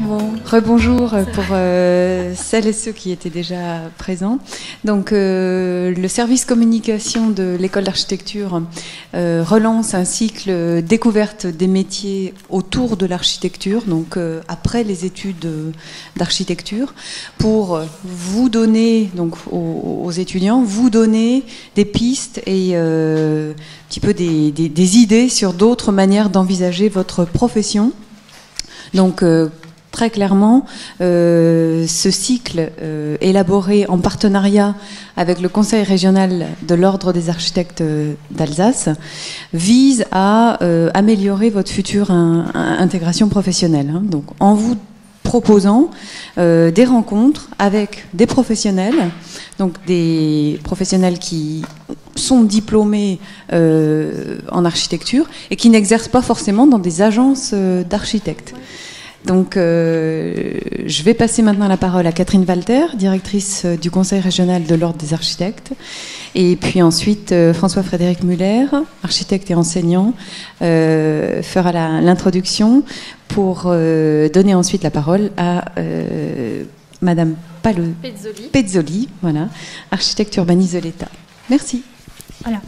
Bon, rebonjour pour celles et ceux qui étaient déjà présents. Donc, le service communication de l'école d'architecture relance un cycle découverte des métiers autour de l'architecture, donc après les études d'architecture, pour vous donner, donc aux étudiants, vous donner des pistes et un petit peu des idées sur d'autres manières d'envisager votre profession. Donc, très clairement, ce cycle élaboré en partenariat avec le Conseil régional de l'Ordre des architectes d'Alsace vise à améliorer votre future intégration professionnelle. Donc, en vous proposant des rencontres avec des professionnels, donc des professionnels qui sont diplômés en architecture et qui n'exercent pas forcément dans des agences d'architectes. Donc, je vais passer maintenant la parole à Catherine Walter, directrice du Conseil régional de l'Ordre des architectes. Et puis ensuite, François-Frédéric Muller, architecte et enseignant, fera l'introduction pour donner ensuite la parole à Madame Pezzoli, voilà, architecte urbaniste de l'État. Merci. Voilà.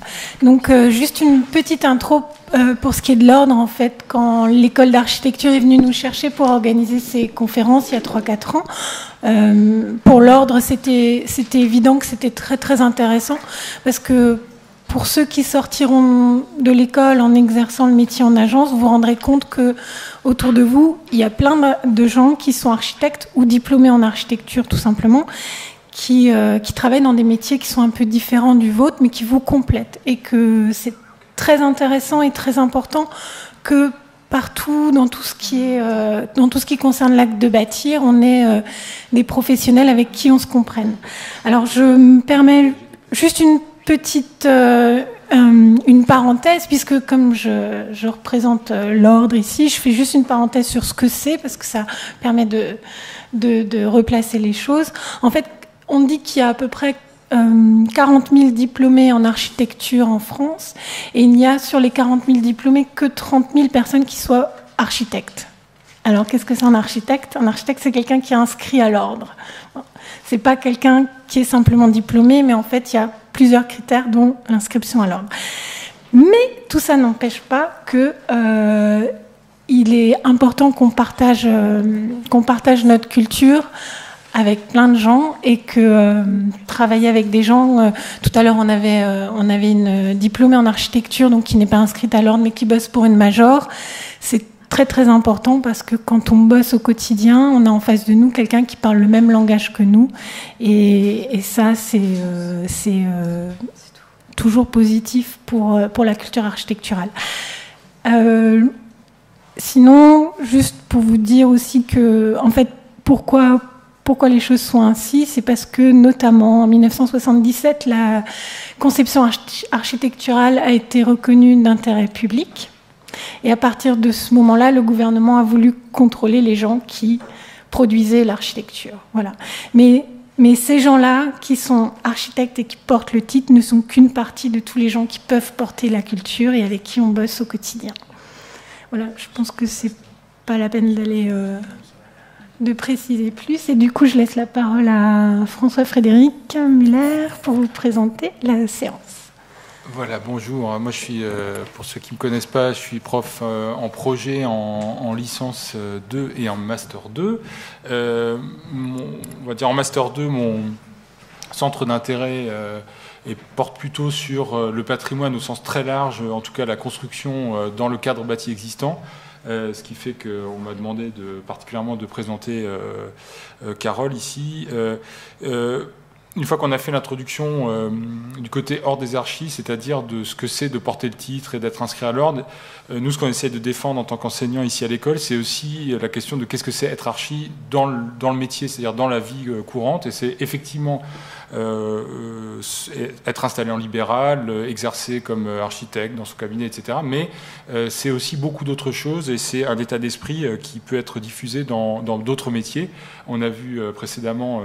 Donc, juste une petite intro pour ce qui est de l'ordre. En fait, quand l'école d'architecture est venue nous chercher pour organiser ces conférences il y a 3-4 ans, pour l'ordre, c'était évident que c'était très, très intéressant parce que pour ceux qui sortiront de l'école en exerçant le métier en agence, vous vous rendrez compte que autour de vous, il y a plein de gens qui sont architectes ou diplômés en architecture, tout simplement, qui travaillent dans des métiers qui sont un peu différents du vôtre, mais qui vous complètent. Et que c'est très intéressant et très important que partout, dans tout ce qui concerne l'acte de bâtir, on ait des professionnels avec qui on se comprenne. Alors, je me permets juste une petite une parenthèse, puisque comme je représente l'ordre ici, je fais juste une parenthèse sur ce que c'est, parce que ça permet de replacer les choses. En fait, on dit qu'il y a à peu près 40 000 diplômés en architecture en France, et il n'y a sur les 40 000 diplômés que 30 000 personnes qui soient architectes. Alors, qu'est-ce que c'est un architecte? Un architecte, c'est quelqu'un qui est inscrit à l'ordre. C'est pas quelqu'un qui est simplement diplômé, mais en fait, il y a plusieurs critères, dont l'inscription à l'ordre. Mais tout ça n'empêche pas que il est important qu'on partage notre culture avec plein de gens, et que travailler avec des gens, tout à l'heure on avait une diplômée en architecture, donc qui n'est pas inscrite à l'ordre mais qui bosse pour une major. C'est très très important parce que quand on bosse au quotidien, on a en face de nous quelqu'un qui parle le même langage que nous, et ça c'est toujours positif pour la culture architecturale. Sinon, juste pour vous dire aussi que, en fait, pourquoi les choses sont ainsi, c'est parce que, notamment, en 1977, la conception architecturale a été reconnue d'intérêt public. Et à partir de ce moment-là, le gouvernement a voulu contrôler les gens qui produisaient l'architecture. Voilà. Mais ces gens-là, qui sont architectes et qui portent le titre, ne sont qu'une partie de tous les gens qui peuvent porter la culture et avec qui on bosse au quotidien. Voilà, je pense que c'est pas la peine d'aller de préciser plus. Et du coup, je laisse la parole à François-Frédéric Muller pour vous présenter la séance. Voilà, bonjour. Moi, je suis, pour ceux qui ne me connaissent pas, je suis prof en projet, en licence 2 et en master 2. On va dire en master 2, mon centre d'intérêt porte plutôt sur le patrimoine au sens très large, en tout cas la construction dans le cadre bâti existant. Ce qui fait qu'on m'a demandé particulièrement de présenter Carole ici. Une fois qu'on a fait l'introduction du côté ordre des archis, c'est-à-dire de ce que c'est de porter le titre et d'être inscrit à l'ordre, nous, ce qu'on essaie de défendre en tant qu'enseignant ici à l'école, c'est aussi la question de qu'est-ce que c'est être archi dans le métier, c'est-à-dire dans la vie courante. Et c'est effectivement être installé en libéral, exercer comme architecte dans son cabinet, etc. Mais c'est aussi beaucoup d'autres choses, et c'est un état d'esprit qui peut être diffusé dans d'autres métiers. On a vu précédemment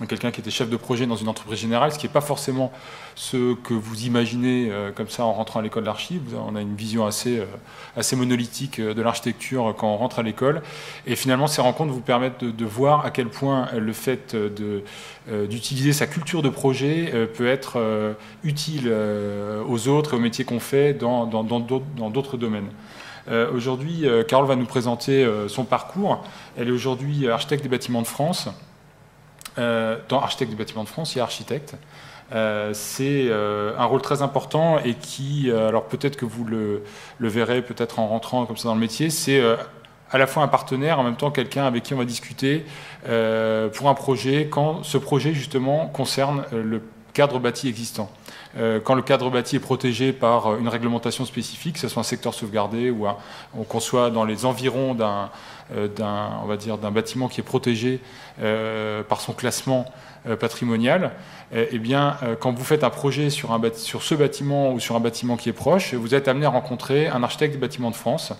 quelqu'un qui était chef de projet dans une entreprise générale, ce qui n'est pas forcément ce que vous imaginez comme ça en rentrant à l'école d'archi. On a une vision assez monolithique de l'architecture quand on rentre à l'école. Et finalement, ces rencontres vous permettent de voir à quel point le fait d'utiliser sa culture de projet peut être utile aux autres et aux métiers qu'on fait dans d'autres domaines. Aujourd'hui, Carole va nous présenter son parcours. Elle est aujourd'hui architecte des bâtiments de France. Dans architecte des bâtiments de France, il y a architecte. C'est un rôle très important et qui, alors peut-être que vous le verrez peut-être en rentrant comme ça dans le métier, c'est à la fois un partenaire, en même temps quelqu'un avec qui on va discuter pour un projet, quand ce projet justement concerne le cadre bâti existant. Quand le cadre bâti est protégé par une réglementation spécifique, que ce soit un secteur sauvegardé ou qu'on soit dans les environs on va dire, d'un bâtiment qui est protégé par son classement patrimonial, eh bien, quand vous faites un projet sur ce bâtiment ou sur un bâtiment qui est proche, vous êtes amené à rencontrer un architecte des bâtiments de France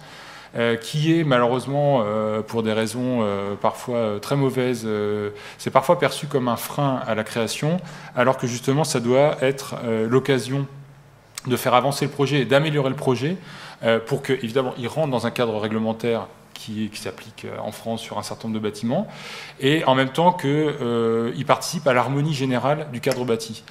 qui est malheureusement, pour des raisons parfois très mauvaises, c'est parfois perçu comme un frein à la création, alors que justement ça doit être l'occasion de faire avancer le projet et d'améliorer le projet pour que, évidemment, il rentre dans un cadre réglementaire qui s'applique en France sur un certain nombre de bâtiments, et en même temps qu'il participe à l'harmonie générale du cadre bâti.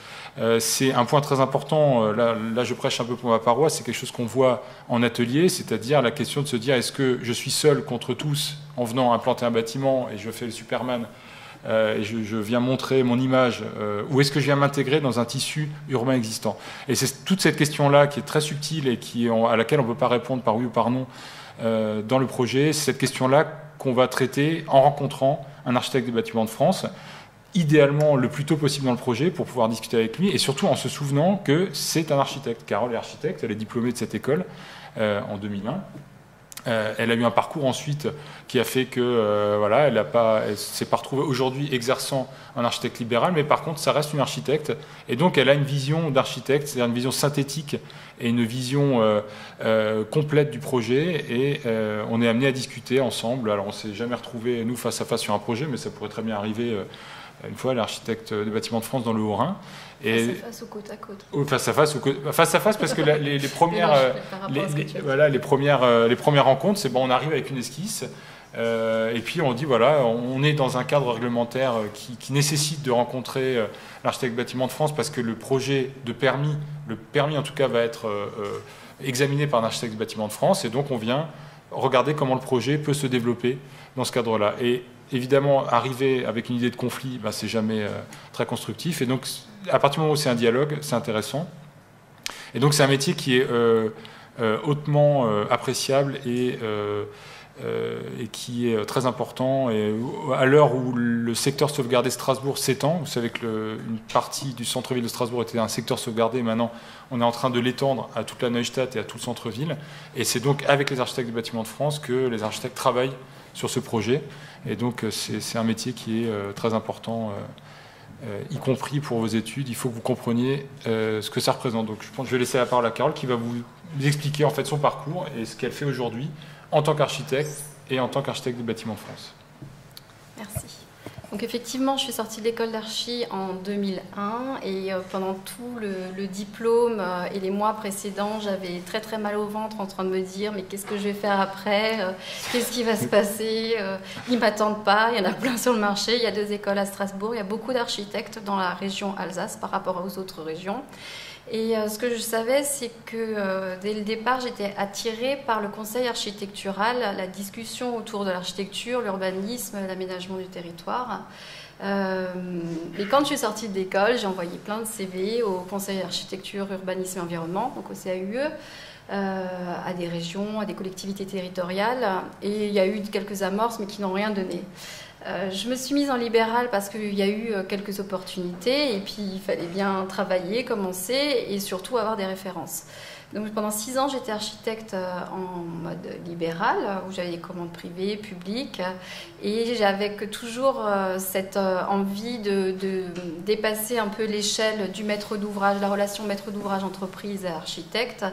C'est un point très important, là je prêche un peu pour ma paroisse, c'est quelque chose qu'on voit en atelier, c'est-à-dire la question de se dire est-ce que je suis seul contre tous en venant implanter un bâtiment et je fais le Superman et je viens montrer mon image, ou est-ce que je viens m'intégrer dans un tissu urbain existant? Et c'est toute cette question-là qui est très subtile et à laquelle on ne peut pas répondre par oui ou par non dans le projet. C'est cette question-là qu'on va traiter en rencontrant un architecte des bâtiments de France, idéalement le plus tôt possible dans le projet pour pouvoir discuter avec lui, et surtout en se souvenant que c'est un architecte. Carole est architecte, elle est diplômée de cette école en 2001. Elle a eu un parcours ensuite qui a fait que voilà, elle s'est pas retrouvée aujourd'hui exerçant un architecte libéral, mais par contre ça reste une architecte, et donc elle a une vision d'architecte, c'est-à-dire une vision synthétique et une vision complète du projet, et on est amené à discuter ensemble. Alors on s'est jamais retrouvés nous face à face sur un projet, mais ça pourrait très bien arriver une fois, l'architecte des bâtiments de France dans le Haut-Rhin. Et face à face ou côte à côte? Face à face, parce que les premières, les premières rencontres, c'est bon, on arrive avec une esquisse, et puis on dit voilà, on est dans un cadre réglementaire qui nécessite de rencontrer l'architecte bâtiment de France, parce que le projet de permis, en tout cas, va être examiné par un architecte bâtiment de France, et donc on vient regarder comment le projet peut se développer dans ce cadre-là. Et évidemment, arriver avec une idée de conflit, c'est jamais très constructif. Et donc, à partir du moment où c'est un dialogue, c'est intéressant. Et donc, c'est un métier qui est hautement appréciable et qui est très important. Et à l'heure où le secteur sauvegardé Strasbourg s'étend, vous savez que une partie du centre-ville de Strasbourg était un secteur sauvegardé. Maintenant, on est en train de l'étendre à toute la Neustadt et à tout le centre-ville. Et c'est donc avec les architectes des bâtiments de France que les architectes travaillent sur ce projet. Et donc, c'est un métier qui est très important, y compris pour vos études. Il faut que vous compreniez ce que ça représente. Donc, je pense que je vais laisser la parole à Carole qui va vous expliquer en fait son parcours et ce qu'elle fait aujourd'hui en tant qu'architecte et en tant qu'architecte du bâtiment de France. Merci. Donc effectivement, je suis sortie de l'école d'archi en 2001 et pendant tout le diplôme et les mois précédents, j'avais très très mal au ventre en train de me dire mais qu'est-ce que je vais faire après, qu'est-ce qui va se passer, ils ne m'attendent pas, il y en a plein sur le marché, il y a 2 écoles à Strasbourg, il y a beaucoup d'architectes dans la région Alsace par rapport aux autres régions. Et ce que je savais, c'est que dès le départ, j'étais attirée par le conseil architectural, la discussion autour de l'architecture, l'urbanisme, l'aménagement du territoire. Et quand je suis sortie de l'école, j'ai envoyé plein de CV au conseil architecture, urbanisme et environnement, donc au CAUE, à des régions, à des collectivités territoriales. Et il y a eu quelques amorces, mais qui n'ont rien donné. Je me suis mise en libéral parce qu'il y a eu quelques opportunités et puis il fallait bien travailler, commencer et surtout avoir des références. Donc pendant 6 ans, j'étais architecte en mode libéral, où j'avais des commandes privées, publiques, et j'avais toujours cette envie de dépasser un peu l'échelle du maître d'ouvrage, la relation maître d'ouvrage entreprise et architecte,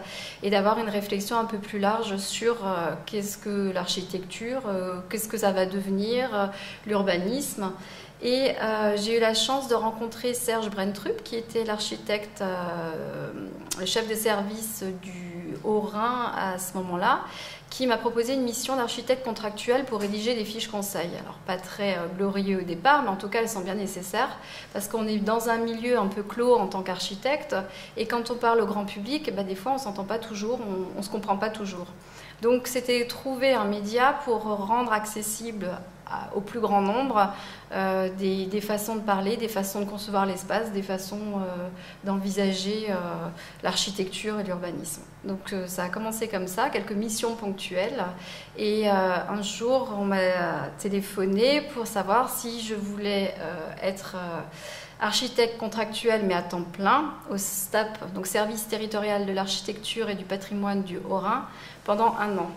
et d'avoir une réflexion un peu plus large sur qu'est-ce que l'architecture, qu'est-ce que ça va devenir, l'urbanisme. Et j'ai eu la chance de rencontrer Serge Brentrup, qui était l'architecte, le chef de service du Haut-Rhin à ce moment-là, qui m'a proposé une mission d'architecte contractuel pour rédiger des fiches conseils. Alors pas très glorieux au départ, mais en tout cas elles sont bien nécessaires, parce qu'on est dans un milieu un peu clos en tant qu'architecte, et quand on parle au grand public, des fois on ne s'entend pas toujours, on ne se comprend pas toujours. Donc c'était trouver un média pour rendre accessible au plus grand nombre des façons de parler, des façons de concevoir l'espace, des façons d'envisager l'architecture et l'urbanisme. Donc ça a commencé comme ça, quelques missions ponctuelles, et un jour on m'a téléphoné pour savoir si je voulais être architecte contractuel mais à temps plein au STAP, donc Service territorial de l'architecture et du patrimoine du Haut-Rhin, pendant 1 an.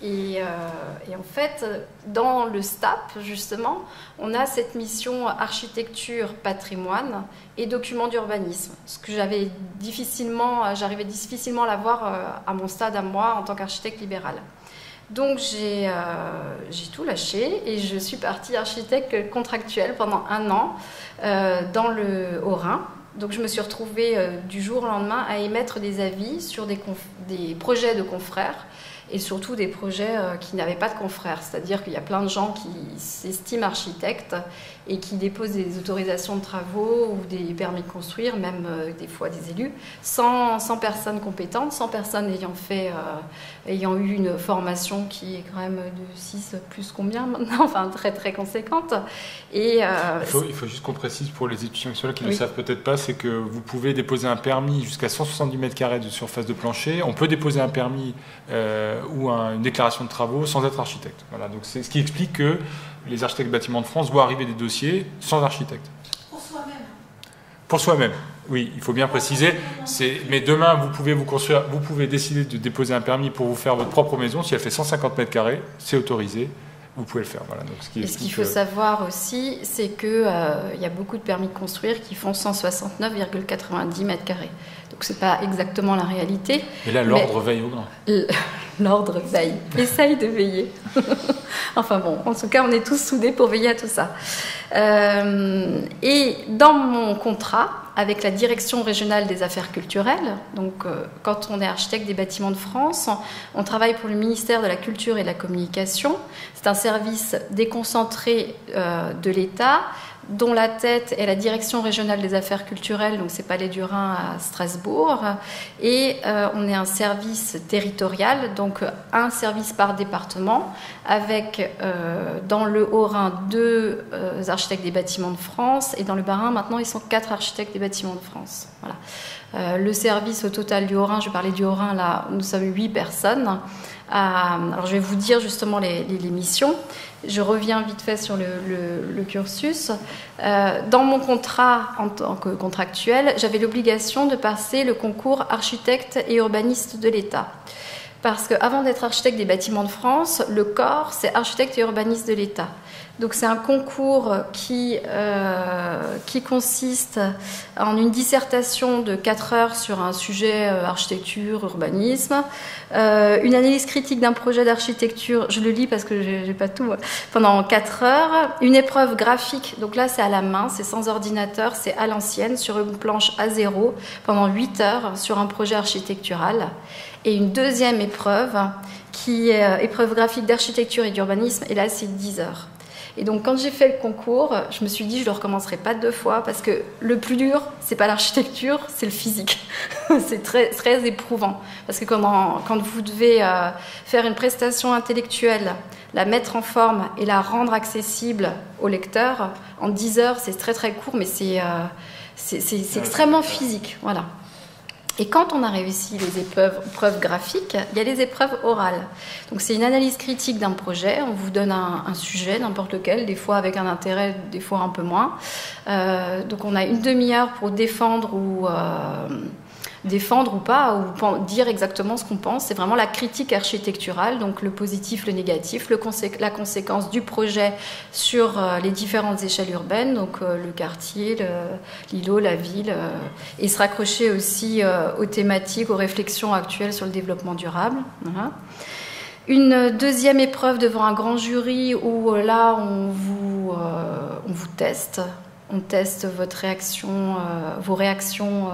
Et en fait, dans le STAP, justement, on a cette mission architecture, patrimoine et documents d'urbanisme, ce que j'arrivais difficilement à l'avoir à mon stade à moi en tant qu'architecte libéral. Donc j'ai tout lâché et je suis partie architecte contractuelle pendant 1 an dans le Haut-Rhin. Donc je me suis retrouvée du jour au lendemain à émettre des avis sur des projets de confrères, et surtout des projets qui n'avaient pas de confrères. C'est-à-dire qu'il y a plein de gens qui s'estiment architectes et qui déposent des autorisations de travaux ou des permis de construire, même des fois des élus, sans personnes compétentes, sans personnes ayant eu une formation qui est quand même de 6 plus combien maintenant, enfin très très conséquente. Et, il faut juste qu'on précise pour les étudiants qui sont là qui ne le savent peut-être pas, c'est que vous pouvez déposer un permis jusqu'à 170 m² de surface de plancher. On peut déposer un permis ou une déclaration de travaux sans être architecte. Voilà, donc c'est ce qui explique que les architectes bâtiments de France voient arriver des dossiers sans architecte. Pour soi-même. Pour soi-même, oui, il faut bien préciser. Mais demain, vous pouvez décider de déposer un permis pour vous faire votre propre maison. Si elle fait 150 m², c'est autorisé. Vous pouvez le faire. Voilà, donc ce qu'il faut savoir aussi, c'est qu'il y a beaucoup de permis de construire qui font 169,90 m². Donc ce n'est pas exactement la réalité. Et là, l'ordre veille au grain. L'ordre veille, essaye de veiller. Enfin bon, en tout cas, on est tous soudés pour veiller à tout ça. Et dans mon contrat avec la Direction régionale des affaires culturelles, donc quand on est architecte des bâtiments de France, on travaille pour le ministère de la Culture et de la Communication. C'est un service déconcentré de l'État, dont la tête est la Direction régionale des affaires culturelles, donc c'est Palais du Rhin à Strasbourg, et on est un service territorial, donc un service par département, avec dans le Haut-Rhin 2 architectes des bâtiments de France, et dans le Bas-Rhin maintenant ils sont 4 architectes des bâtiments de France. Voilà. Le service au total du Haut-Rhin, je parlais du Haut-Rhin, là nous sommes 8 personnes. Alors je vais vous dire justement les missions. Je reviens vite fait sur le cursus. Dans mon contrat en tant que contractuel, j'avais l'obligation de passer le concours architecte et urbaniste de l'État. Parce qu'avant d'être architecte des bâtiments de France, le corps, c'est architecte et urbaniste de l'État. Donc c'est un concours qui consiste en une dissertation de 4 heures sur un sujet architecture, urbanisme, une analyse critique d'un projet d'architecture, je le lis parce que j'ai pas tout, pendant 4 heures, une épreuve graphique, donc là c'est à la main, c'est sans ordinateur, c'est à l'ancienne, sur une planche A0, pendant 8 heures sur un projet architectural, et une deuxième épreuve qui est épreuve graphique d'architecture et d'urbanisme, et là c'est 10 heures. Et donc quand j'ai fait le concours, je me suis dit je ne le recommencerai pas 2 fois parce que le plus dur, c'est pas l'architecture, c'est le physique. C'est très, très éprouvant. Parce que quand vous devez faire une prestation intellectuelle, la mettre en forme et la rendre accessible au lecteur, en 10 heures, c'est très très court, mais c'est extrêmement physique. Voilà. Et quand on a réussi les épreuves graphiques, il y a les épreuves orales. Donc c'est une analyse critique d'un projet, on vous donne un sujet, n'importe lequel, des fois avec un intérêt, des fois un peu moins. Donc on a une demi-heure pour défendre ou pas, ou dire exactement ce qu'on pense. C'est vraiment la critique architecturale, donc le positif, le négatif, la conséquence du projet sur les différentes échelles urbaines, donc le quartier, l'îlot, la ville, et se raccrocher aussi aux thématiques, aux réflexions actuelles sur le développement durable. Voilà. Une deuxième épreuve devant un grand jury où là on vous teste. On teste votre réaction, vos réactions.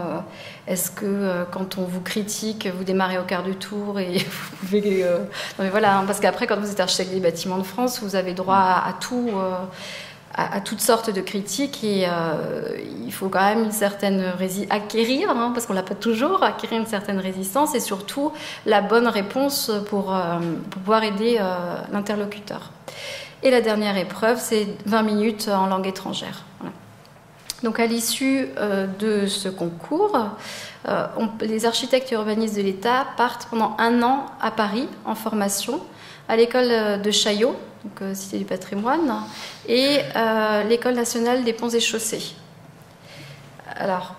Est-ce que quand on vous critique, vous démarrez au quart de tour et vous pouvez... Non mais voilà, hein, parce qu'après, quand vous êtes architecte des bâtiments de France, vous avez droit à tout, à toutes sortes de critiques et il faut quand même une certaine acquérir, hein, parce qu'on l'a pas toujours, acquérir une certaine résistance et surtout la bonne réponse pour pouvoir aider l'interlocuteur. Et la dernière épreuve, c'est 20 minutes en langue étrangère. Voilà. Donc à l'issue de ce concours, les architectes et urbanistes de l'État partent pendant 1 an à Paris en formation à l'école de Chaillot, donc Cité du patrimoine, et l'école nationale des ponts et chaussées. Alors,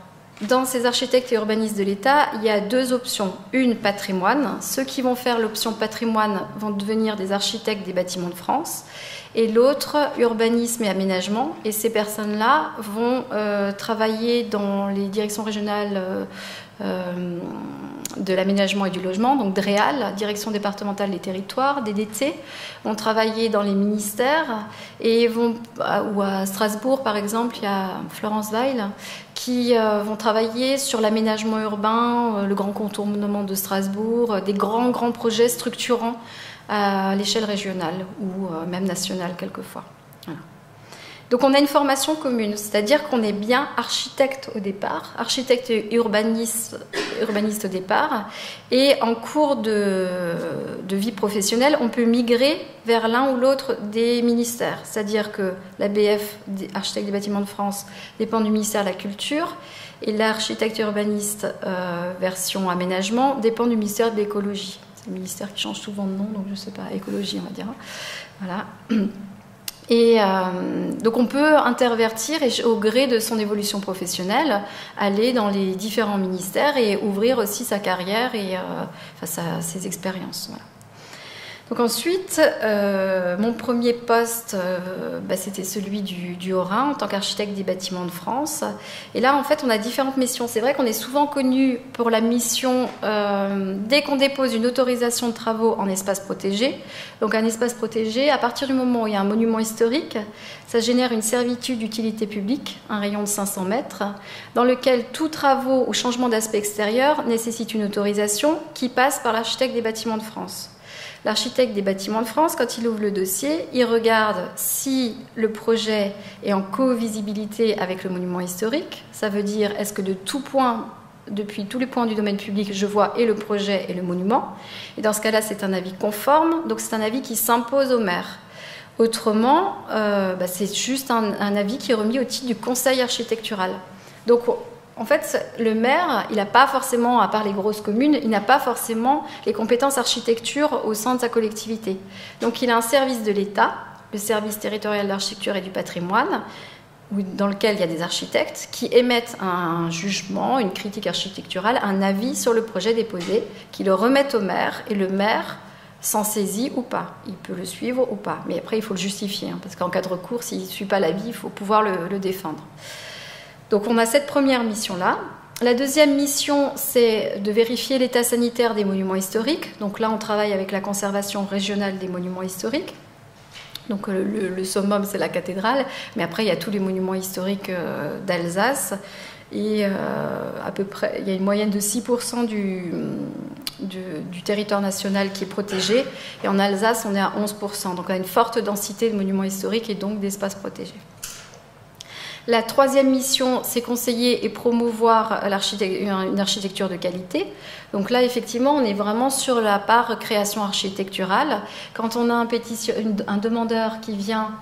dans ces architectes et urbanistes de l'État, il y a 2 options. Une, patrimoine. Ceux qui vont faire l'option patrimoine vont devenir des architectes des bâtiments de France. Et l'autre, urbanisme et aménagement. Et ces personnes-là vont travailler dans les directions régionales de l'aménagement et du logement, donc DREAL, Direction départementale des territoires, DDT, vont travailler dans les ministères et ou à Strasbourg par exemple, il y a Florence Weil, qui vont travailler sur l'aménagement urbain, le grand contournement de Strasbourg, des grands projets structurants à l'échelle régionale ou même nationale quelquefois. Voilà. Donc on a une formation commune, c'est-à-dire qu'on est bien architecte au départ, architecte et urbaniste au départ, et en cours de vie professionnelle, on peut migrer vers l'un ou l'autre des ministères. C'est-à-dire que l'ABF, architecte des bâtiments de France, dépend du ministère de la Culture, et l'architecte urbaniste version aménagement dépend du ministère de l'écologie. C'est un ministère qui change souvent de nom, donc je ne sais pas, écologie on va dire. Voilà. Et donc on peut intervertir et au gré de son évolution professionnelle, aller dans les différents ministères et ouvrir aussi sa carrière et face à ses expériences. Voilà. Donc ensuite, mon premier poste, c'était celui du Haut-Rhin en tant qu'architecte des bâtiments de France. Et là, en fait, on a différentes missions. C'est vrai qu'on est souvent connu pour la mission dès qu'on dépose une autorisation de travaux en espace protégé. Donc un espace protégé, à partir du moment où il y a un monument historique, ça génère une servitude d'utilité publique, un rayon de 500 mètres, dans lequel tout travaux ou changement d'aspect extérieur nécessite une autorisation qui passe par l'architecte des bâtiments de France. L'architecte des bâtiments de France, quand il ouvre le dossier, il regarde si le projet est en co-visibilité avec le monument historique. Ça veut dire, est-ce que de tout point, depuis tous les points du domaine public, je vois et le projet et le monument. Et dans ce cas-là, c'est un avis conforme, donc c'est un avis qui s'impose au maire. Autrement, c'est juste un avis qui est remis au titre du conseil architectural. Donc, en fait, le maire, il n'a pas forcément, à part les grosses communes, il n'a pas forcément les compétences architecture au sein de sa collectivité. Donc il a un service de l'État, le service territorial d'architecture et du patrimoine, dans lequel il y a des architectes qui émettent un jugement, une critique architecturale, un avis sur le projet déposé, qui le remettent au maire, et le maire s'en saisit ou pas. Il peut le suivre ou pas. Mais après, il faut le justifier, parce qu'en cas de recours, s'il ne suit pas l'avis, il faut pouvoir le défendre. Donc on a cette première mission-là. La deuxième mission, c'est de vérifier l'état sanitaire des monuments historiques. Donc là, on travaille avec la conservation régionale des monuments historiques. Donc le summum, c'est la cathédrale. Mais après, il y a tous les monuments historiques d'Alsace. Et à peu près, il y a une moyenne de 6% du territoire national qui est protégé. Et en Alsace, on est à 11%. Donc on a une forte densité de monuments historiques et donc d'espaces protégés. La troisième mission, c'est conseiller et promouvoir une architecture de qualité. Donc là, effectivement, on est vraiment sur la part création architecturale. Quand on a un demandeur qui vient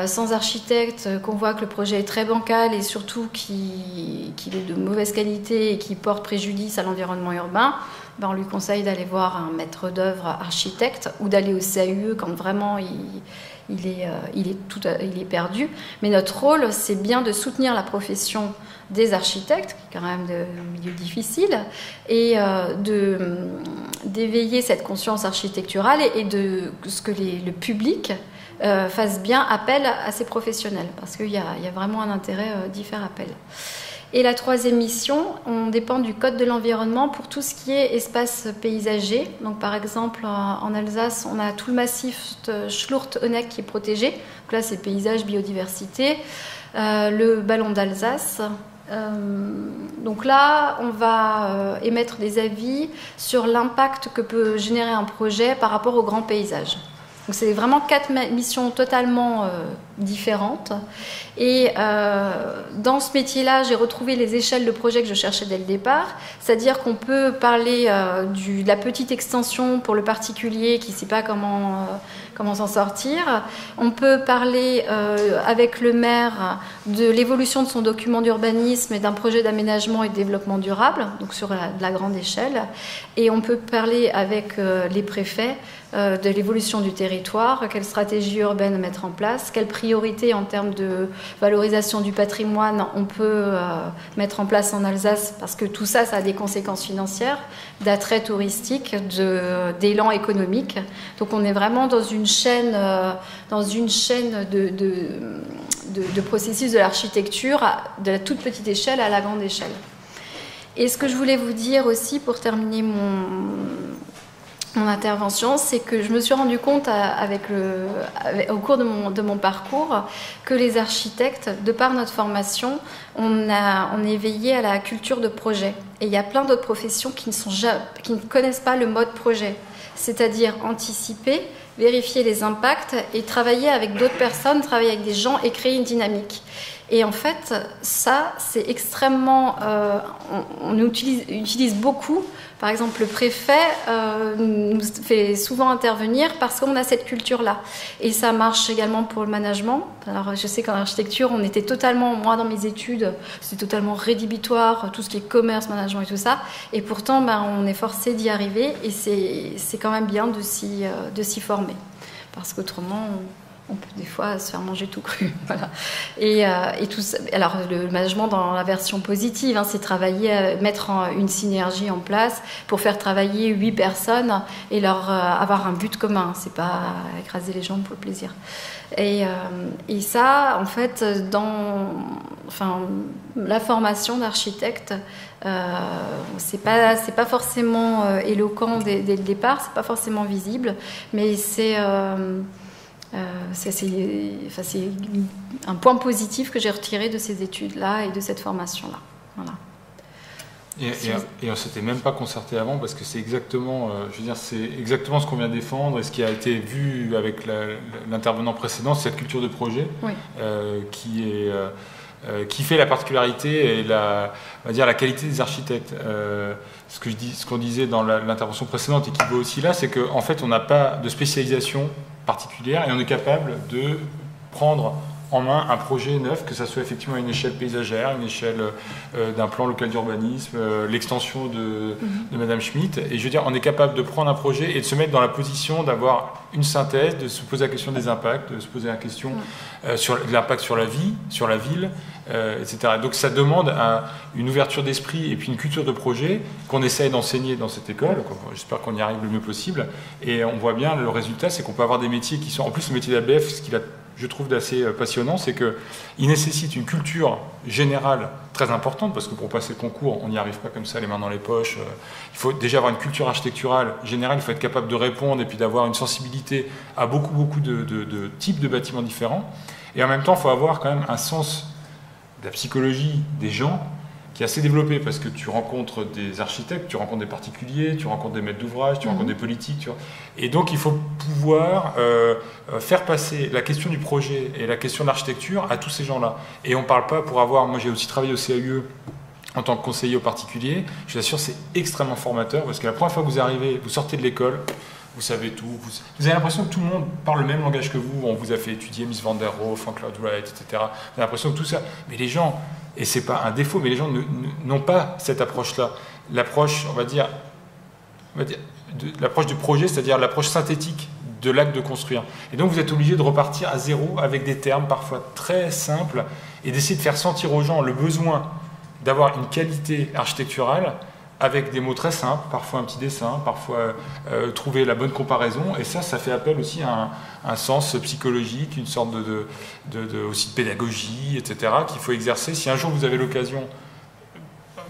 sans architecte, qu'on voit que le projet est très bancal et surtout qu'il est de mauvaise qualité et qui porte préjudice à l'environnement urbain, on lui conseille d'aller voir un maître d'œuvre architecte ou d'aller au CAUE quand vraiment il est perdu. Mais notre rôle, c'est bien de soutenir la profession des architectes, qui est quand même un milieu difficile, et d'éveiller cette conscience architecturale et de ce que le public fasse bien appel à ces professionnels, parce qu'il y a vraiment un intérêt d'y faire appel. Et la troisième mission, on dépend du Code de l'environnement pour tout ce qui est espace paysager. Donc par exemple, en Alsace, on a tout le massif de Schlucht-Honeck qui est protégé. Donc là, c'est paysage, biodiversité. Le ballon d'Alsace. Donc là, on va émettre des avis sur l'impact que peut générer un projet par rapport au grand paysage. Donc c'est vraiment 4 missions totalement différentes. Et dans ce métier-là, j'ai retrouvé les échelles de projet que je cherchais dès le départ. C'est-à-dire qu'on peut parler de la petite extension pour le particulier qui ne sait pas comment s'en sortir. On peut parler avec le maire de l'évolution de son document d'urbanisme et d'un projet d'aménagement et de développement durable, donc sur de la grande échelle. Et on peut parler avec les préfets de l'évolution du territoire, quelle stratégie urbaine mettre en place, quelles priorités en termes de valorisation du patrimoine on peut mettre en place en Alsace, parce que tout ça, ça a des conséquences financières, d'attrait touristique, d'élan économique. Donc on est vraiment dans une chaîne de processus de l'architecture, de la toute petite échelle à la grande échelle. Et ce que je voulais vous dire aussi pour terminer mon intervention, c'est que je me suis rendu compte au cours de mon parcours que les architectes, de par notre formation, on est veillé à la culture de projet. Et il y a plein d'autres professions qui ne connaissent pas le mode projet, c'est-à-dire anticiper, vérifier les impacts et travailler avec d'autres personnes, travailler avec des gens et créer une dynamique. Et en fait, ça, c'est extrêmement... on utilise beaucoup. Par exemple, le préfet nous fait souvent intervenir parce qu'on a cette culture-là. Et ça marche également pour le management. Alors, je sais qu'en architecture, on était totalement... Moi, dans mes études, c'était totalement rédhibitoire, tout ce qui est commerce, management et tout ça. Et pourtant, on est forcé d'y arriver. Et c'est quand même bien de s'y former. Parce qu'autrement... on peut des fois se faire manger tout cru. Voilà. Et tout ça, alors le management dans la version positive, c'est travailler, mettre une synergie en place pour faire travailler 8 personnes et leur avoir un but commun. C'est pas écraser les gens pour le plaisir. Et ça, en fait, dans la formation d'architecte, c'est pas forcément éloquent dès le départ, c'est pas forcément visible, mais c'est un point positif que j'ai retiré de ces études-là et de cette formation-là. Voilà. Et on ne s'était même pas concerté avant parce que c'est exactement, c'est exactement ce qu'on vient de défendre et ce qui a été vu avec l'intervenant précédent, cette culture de projet, oui. Qui fait la particularité et la qualité des architectes. Ce qu'on disait dans l'intervention précédente et qui vaut aussi là, c'est qu'en fait, on n'a pas de spécialisation particulière et on est capable de prendre en main un projet neuf, que ça soit effectivement à une échelle paysagère, une échelle d'un plan local d'urbanisme, l'extension de Madame Schmitt. Et je veux dire, on est capable de prendre un projet et de se mettre dans la position d'avoir une synthèse, de se poser la question des impacts, de se poser la question sur l'impact sur la vie, sur la ville, etc. Donc ça demande une ouverture d'esprit et puis une culture de projet qu'on essaye d'enseigner dans cette école. J'espère qu'on y arrive le mieux possible. Et on voit bien le résultat, c'est qu'on peut avoir des métiers qui sont... En plus, le métier d'ABF, ce qu'il a, je trouve, d'assez passionnant, c'est qu'il nécessite une culture générale très importante, parce que pour passer le concours, on n'y arrive pas comme ça, les mains dans les poches. Il faut déjà avoir une culture architecturale générale, il faut être capable de répondre et puis d'avoir une sensibilité à beaucoup de types de bâtiments différents. Et en même temps, il faut avoir quand même un sens de la psychologie des gens qui est assez développé, parce que tu rencontres des architectes, tu rencontres des particuliers, tu rencontres des maîtres d'ouvrage, tu rencontres des politiques. Et donc, il faut pouvoir faire passer la question du projet et la question de l'architecture à tous ces gens-là. Et on ne parle pas pour avoir... Moi, j'ai aussi travaillé au CAUE en tant que conseiller aux particuliers. Je vous assure, c'est extrêmement formateur, parce que la première fois que vous arrivez, vous sortez de l'école, vous savez tout, vous avez l'impression que tout le monde parle le même langage que vous, on vous a fait étudier Mies van der Rohe, Frank Lloyd Wright, etc. Vous avez l'impression que tout ça... Mais les gens... Et ce n'est pas un défaut, mais les gens n'ont pas cette approche-là. L'approche, on va dire l'approche du projet, c'est-à-dire l'approche synthétique de l'acte de construire. Et donc vous êtes obligé de repartir à zéro avec des termes parfois très simples et d'essayer de faire sentir aux gens le besoin d'avoir une qualité architecturale avec des mots très simples, parfois un petit dessin, parfois trouver la bonne comparaison. Et ça fait appel aussi à un sens psychologique, une sorte aussi de pédagogie, etc., qu'il faut exercer. Si un jour vous avez l'occasion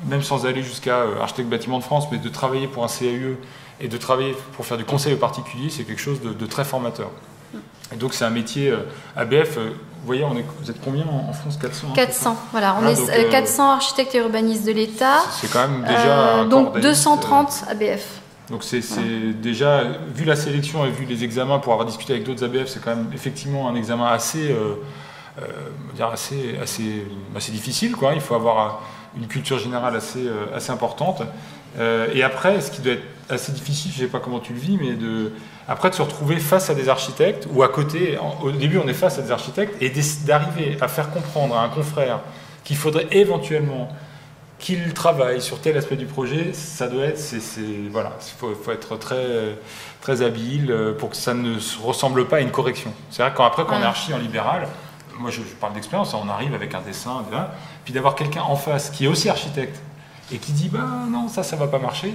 même sans aller jusqu'à architecte bâtiment de France, mais de travailler pour un CAUE et de travailler pour faire du conseil aux particuliers, c'est quelque chose de très formateur. Et donc c'est un métier ABF, vous voyez, vous êtes combien en France? 400 400, voilà, on est 400 architectes et urbanistes de l'État. C'est quand même déjà donc 230 ABF. Donc c'est déjà, vu la sélection et vu les examens, pour avoir discuté avec d'autres ABF, c'est quand même effectivement un examen assez difficile, quoi. Il faut avoir une culture générale assez importante. Et après, ce qui doit être assez difficile, je ne sais pas comment tu le vis, mais après de se retrouver face à des architectes, ou à côté, au début on est face à des architectes, et d'arriver à faire comprendre à un confrère qu'il faudrait éventuellement qu'il travaille sur tel aspect du projet, ça doit être, voilà, faut être très habile pour que ça ne se ressemble pas à une correction. C'est vrai qu'après, quand on est archi en libéral, moi je parle d'expérience, on arrive avec un dessin, puis d'avoir quelqu'un en face qui est aussi architecte et qui dit bah non, ça va pas marcher,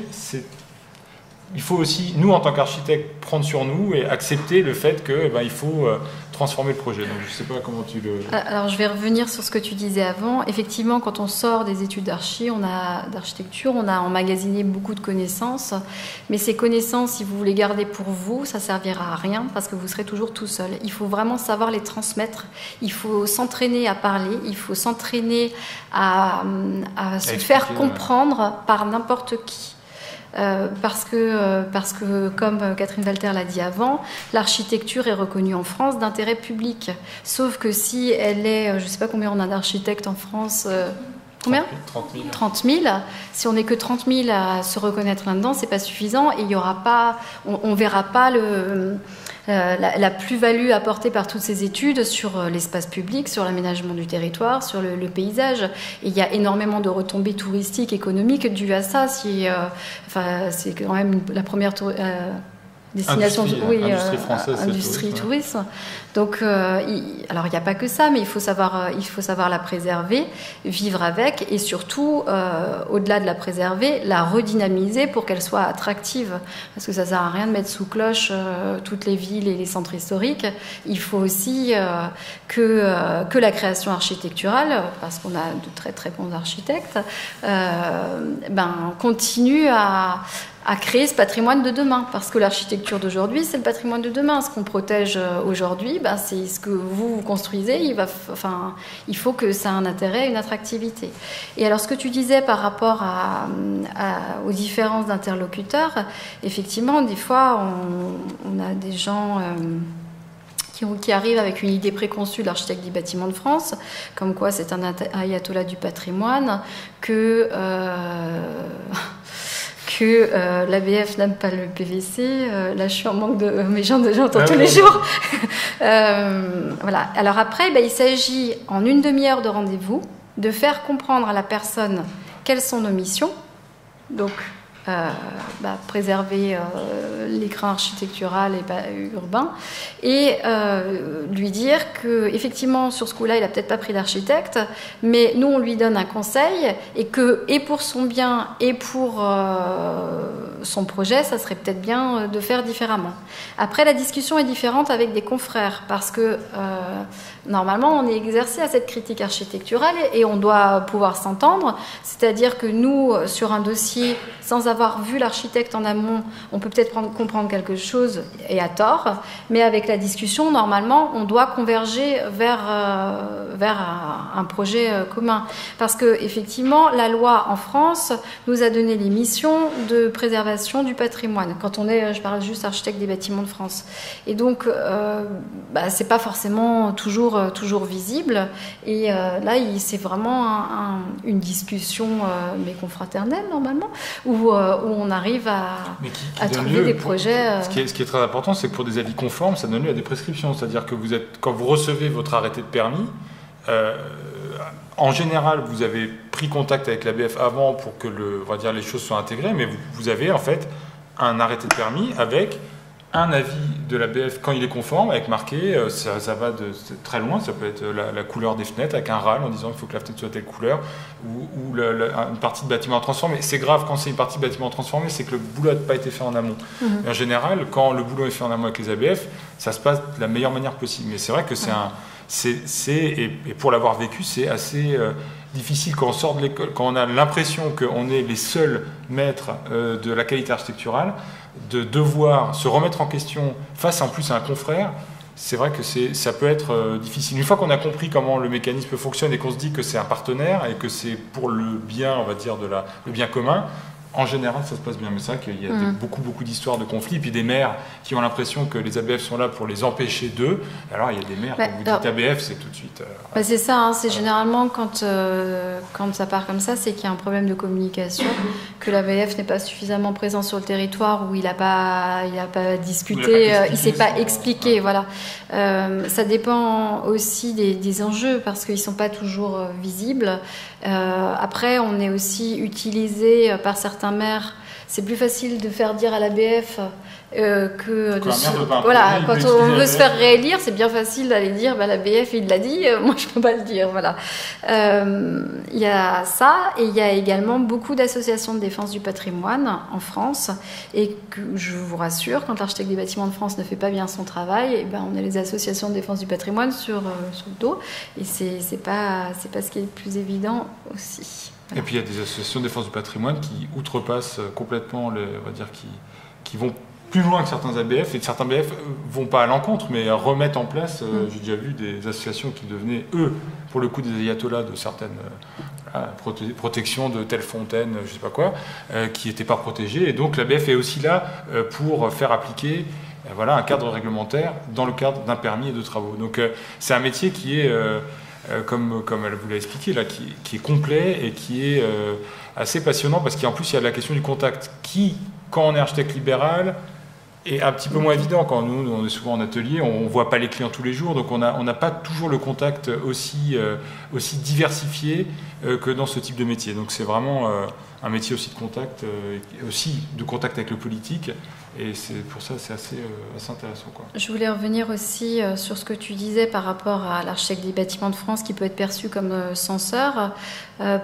il faut aussi, nous en tant qu'architectes, prendre sur nous et accepter le fait que il faut transformer le projet. Donc je ne sais pas comment tu le... Alors je vais revenir sur ce que tu disais avant. Effectivement, quand on sort des études d'architecture, on a emmagasiné beaucoup de connaissances. Mais ces connaissances, si vous les gardez pour vous, ça ne servira à rien parce que vous serez toujours tout seul. Il faut vraiment savoir les transmettre. Il faut s'entraîner à parler. Il faut s'entraîner à se faire comprendre par n'importe qui. Parce que, comme Catherine Walter l'a dit avant, l'architecture est reconnue en France d'intérêt public. Sauf que si elle est, je ne sais pas combien on a d'architectes en France, combien ? 30 000. Si on n'est que 30 000 à se reconnaître là-dedans, c'est pas suffisant et il y aura pas, on verra pas la plus-value apportée par toutes ces études sur l'espace public, sur l'aménagement du territoire, sur le paysage. Et il y a énormément de retombées touristiques, économiques dues à ça. C'est quand même la première destination, industrie française, industrie tourisme. Donc, alors il n'y a pas que ça, mais il faut savoir la préserver, vivre avec, et surtout, au-delà de la préserver, la redynamiser pour qu'elle soit attractive. Parce que ça ne sert à rien de mettre sous cloche toutes les villes et les centres historiques. Il faut aussi que la création architecturale, parce qu'on a de très très bons architectes, continue à créer ce patrimoine de demain, parce que l'architecture d'aujourd'hui, c'est le patrimoine de demain. Ce qu'on protège aujourd'hui, c'est ce que vous construisez. Il faut que ça ait un intérêt, une attractivité. Et alors, ce que tu disais par rapport aux différences d'interlocuteurs, effectivement, des fois, on a des gens qui arrivent avec une idée préconçue de l'architecte du bâtiment de France, comme quoi c'est un ayatollah du patrimoine, que l'ABF n'aime pas le PVC. Là, je suis en manque de... Mais j'entends tous les jours. Voilà. Alors après, il s'agit, en une demi-heure de rendez-vous, de faire comprendre à la personne quelles sont nos missions. Donc, préserver l'écran architectural et urbain, et lui dire que effectivement sur ce coup-là il a peut-être pas pris d'architecte, mais nous on lui donne un conseil, et pour son bien et pour son projet, ça serait peut-être bien de faire différemment. Après, la discussion est différente avec des confrères, parce que normalement on est exercé à cette critique architecturale et on doit pouvoir s'entendre, c'est-à-dire que nous, sur un dossier, sans avoir vu l'architecte en amont, on peut peut-être comprendre quelque chose, et à tort, mais avec la discussion, normalement, on doit converger vers un projet commun. Parce que, effectivement, la loi en France nous a donné les missions de préservation du patrimoine. Quand on est, je parle juste architecte des bâtiments de France. Et donc, c'est pas forcément toujours visible. Et là, c'est vraiment une discussion, mais confraternelle, normalement, où on arrive à trouver des projets... Ce qui est très important, c'est que pour des avis conformes, ça donne lieu à des prescriptions. C'est-à-dire que quand vous recevez votre arrêté de permis, en général, vous avez pris contact avec l'ABF avant pour que les choses soient intégrées, mais vous avez en fait un arrêté de permis avec un avis de l'ABF quand il est conforme, avec marqué, ça va de très loin, ça peut être la couleur des fenêtres avec un râle en disant qu'il faut que la fenêtre soit telle couleur, ou une partie de bâtiment transformé. C'est grave quand c'est une partie de bâtiment transformé, c'est que le boulot n'a pas été fait en amont. En général, quand le boulot est fait en amont avec les ABF, ça se passe de la meilleure manière possible. Mais c'est vrai que et pour l'avoir vécu, c'est assez difficile quand on sort de l'école, quand on a l'impression qu'on est les seuls maîtres de la qualité architecturale, de devoir se remettre en question face en plus à un confrère. C'est vrai que ça peut être difficile. Une fois qu'on a compris comment le mécanisme fonctionne et qu'on se dit que c'est un partenaire et que c'est pour le bien, on va dire, le bien commun, en général, ça se passe bien. Mais c'est vrai qu'il y a beaucoup d'histoires de conflits. Et puis des maires qui ont l'impression que les ABF sont là pour les empêcher d'eux. Alors, il y a des maires, quand vous dites ABF, c'est tout de suite... c'est ça, hein, c'est généralement quand ça part comme ça, c'est qu'il y a un problème de communication, que l'ABF n'est pas suffisamment présent sur le territoire, où il n'a pas discuté, il ne s'est pas expliqué. Voilà. Ça dépend aussi des enjeux, parce qu'ils ne sont pas toujours visibles. Après, on est aussi utilisé par certains maires. C'est plus facile de faire dire à l'ABF que voilà, quand on veut se faire réélire, c'est bien facile d'aller dire l'ABF il l'a dit, moi je peux pas le dire. Voilà. Il y a ça, et il y a également beaucoup d'associations de défense du patrimoine en France, et que, je vous rassure, quand l'architecte des bâtiments de France ne fait pas bien son travail, on a les associations de défense du patrimoine sur le dos, et c'est pas ce qui est le plus évident aussi. Voilà. Et puis il y a des associations de défense du patrimoine qui outrepassent complètement, on va dire, qui vont plus loin que certains ABF, et certains ABF vont pas à l'encontre, mais remettent en place, j'ai déjà vu des associations qui devenaient, eux, pour le coup, des ayatollahs de certaines protections de telle fontaine, je sais pas quoi, qui n'étaient pas protégées, et donc l'ABF est aussi là pour faire appliquer un cadre réglementaire dans le cadre d'un permis et de travaux. Donc c'est un métier qui est... comme elle vous l'a expliqué, là, qui est complet et qui est assez passionnant, parce qu'en plus il y a la question du contact qui, quand on est architecte libéral, est un petit peu moins évident. Quand nous on est souvent en atelier, on ne voit pas les clients tous les jours, donc on n'a pas toujours le contact aussi diversifié que dans ce type de métier. Donc c'est vraiment un métier aussi de contact, aussi de contact avec le politique. Et c'est pour ça c'est assez intéressant, quoi. Je voulais revenir aussi sur ce que tu disais par rapport à l'architecte des bâtiments de France qui peut être perçu comme censeur.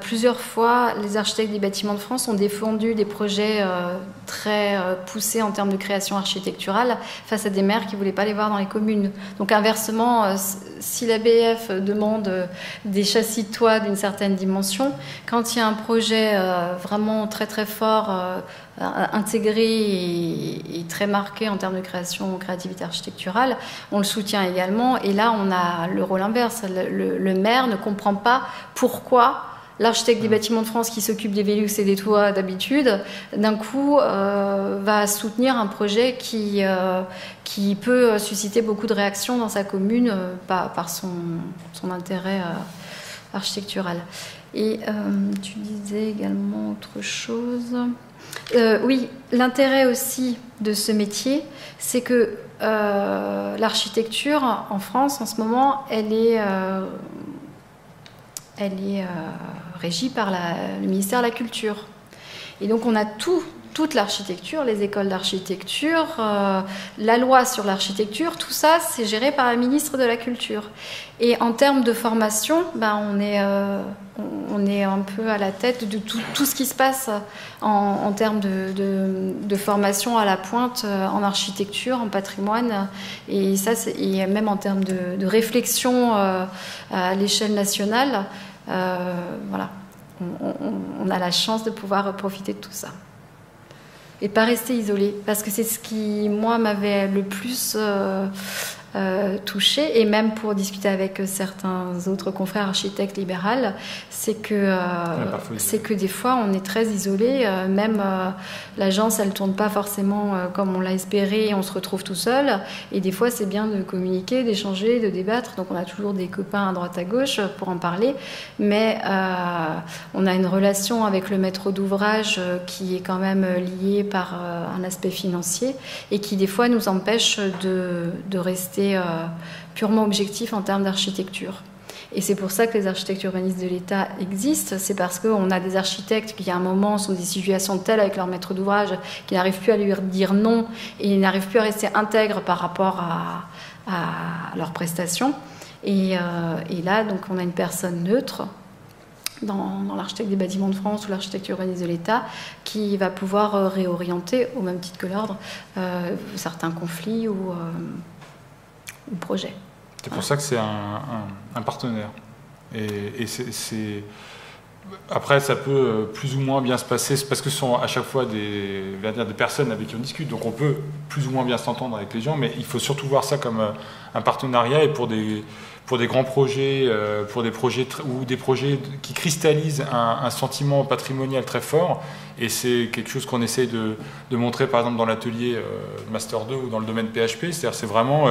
Plusieurs fois, les architectes des bâtiments de France ont défendu des projets très poussés en termes de création architecturale face à des maires qui ne voulaient pas les voir dans les communes. Donc inversement, si l'ABF demande des châssis de toit d'une certaine dimension, quand il y a un projet vraiment très très fort, intégré et très marqué en termes de créativité architecturale, on le soutient également. Et là, on a le rôle inverse. Le maire ne comprend pas pourquoi l'architecte des bâtiments de France, qui s'occupe des Velux et des toits d'habitude, d'un coup va soutenir un projet qui peut susciter beaucoup de réactions dans sa commune par son intérêt architectural. Et tu disais également autre chose. Oui, l'intérêt aussi de ce métier, c'est que l'architecture en France, en ce moment, elle est régie par le ministère de la Culture. Et donc on a toute l'architecture, les écoles d'architecture, la loi sur l'architecture, tout ça, c'est géré par la ministre de la Culture. Et en termes de formation, on est un peu à la tête de tout ce qui se passe en termes de formation à la pointe en architecture, en patrimoine, et ça, et même en termes de réflexion à l'échelle nationale. Voilà, on a la chance de pouvoir profiter de tout ça. Et pas rester isolé, parce que c'est ce qui, moi, m'avait le plus touchée, et même pour discuter avec certains autres confrères architectes libérales, c'est que des fois on est très isolé, même l'agence elle tourne pas forcément comme on l'a espéré, et on se retrouve tout seul, et des fois c'est bien de communiquer, d'échanger, de débattre, donc on a toujours des copains à droite à gauche pour en parler, mais on a une relation avec le maître d'ouvrage qui est quand même liée par un aspect financier, et qui des fois nous empêche de rester purement objectif en termes d'architecture. Et c'est pour ça que les architectes urbanistes de l'État existent, c'est parce qu'on a des architectes qui à un moment sont dans des situations telles avec leur maître d'ouvrage qu'ils n'arrivent plus à lui dire non, et ils n'arrivent plus à rester intègres par rapport à leurs prestations. Et là, donc, on a une personne neutre dans l'architecte des bâtiments de France ou l'architecte urbaniste de l'État qui va pouvoir réorienter, au même titre que l'ordre, certains conflits ou projet. C'est pour ça que c'est un partenaire. Et après, ça peut plus ou moins bien se passer, parce que ce sont à chaque fois des personnes avec qui on discute, donc on peut plus ou moins bien s'entendre avec les gens, mais il faut surtout voir ça comme un partenariat, et pour des grands projets, pour des projets ou des projets qui cristallisent un sentiment patrimonial très fort, et c'est quelque chose qu'on essaie de montrer par exemple dans l'atelier Master 2 ou dans le domaine PHP, c'est-à-dire c'est vraiment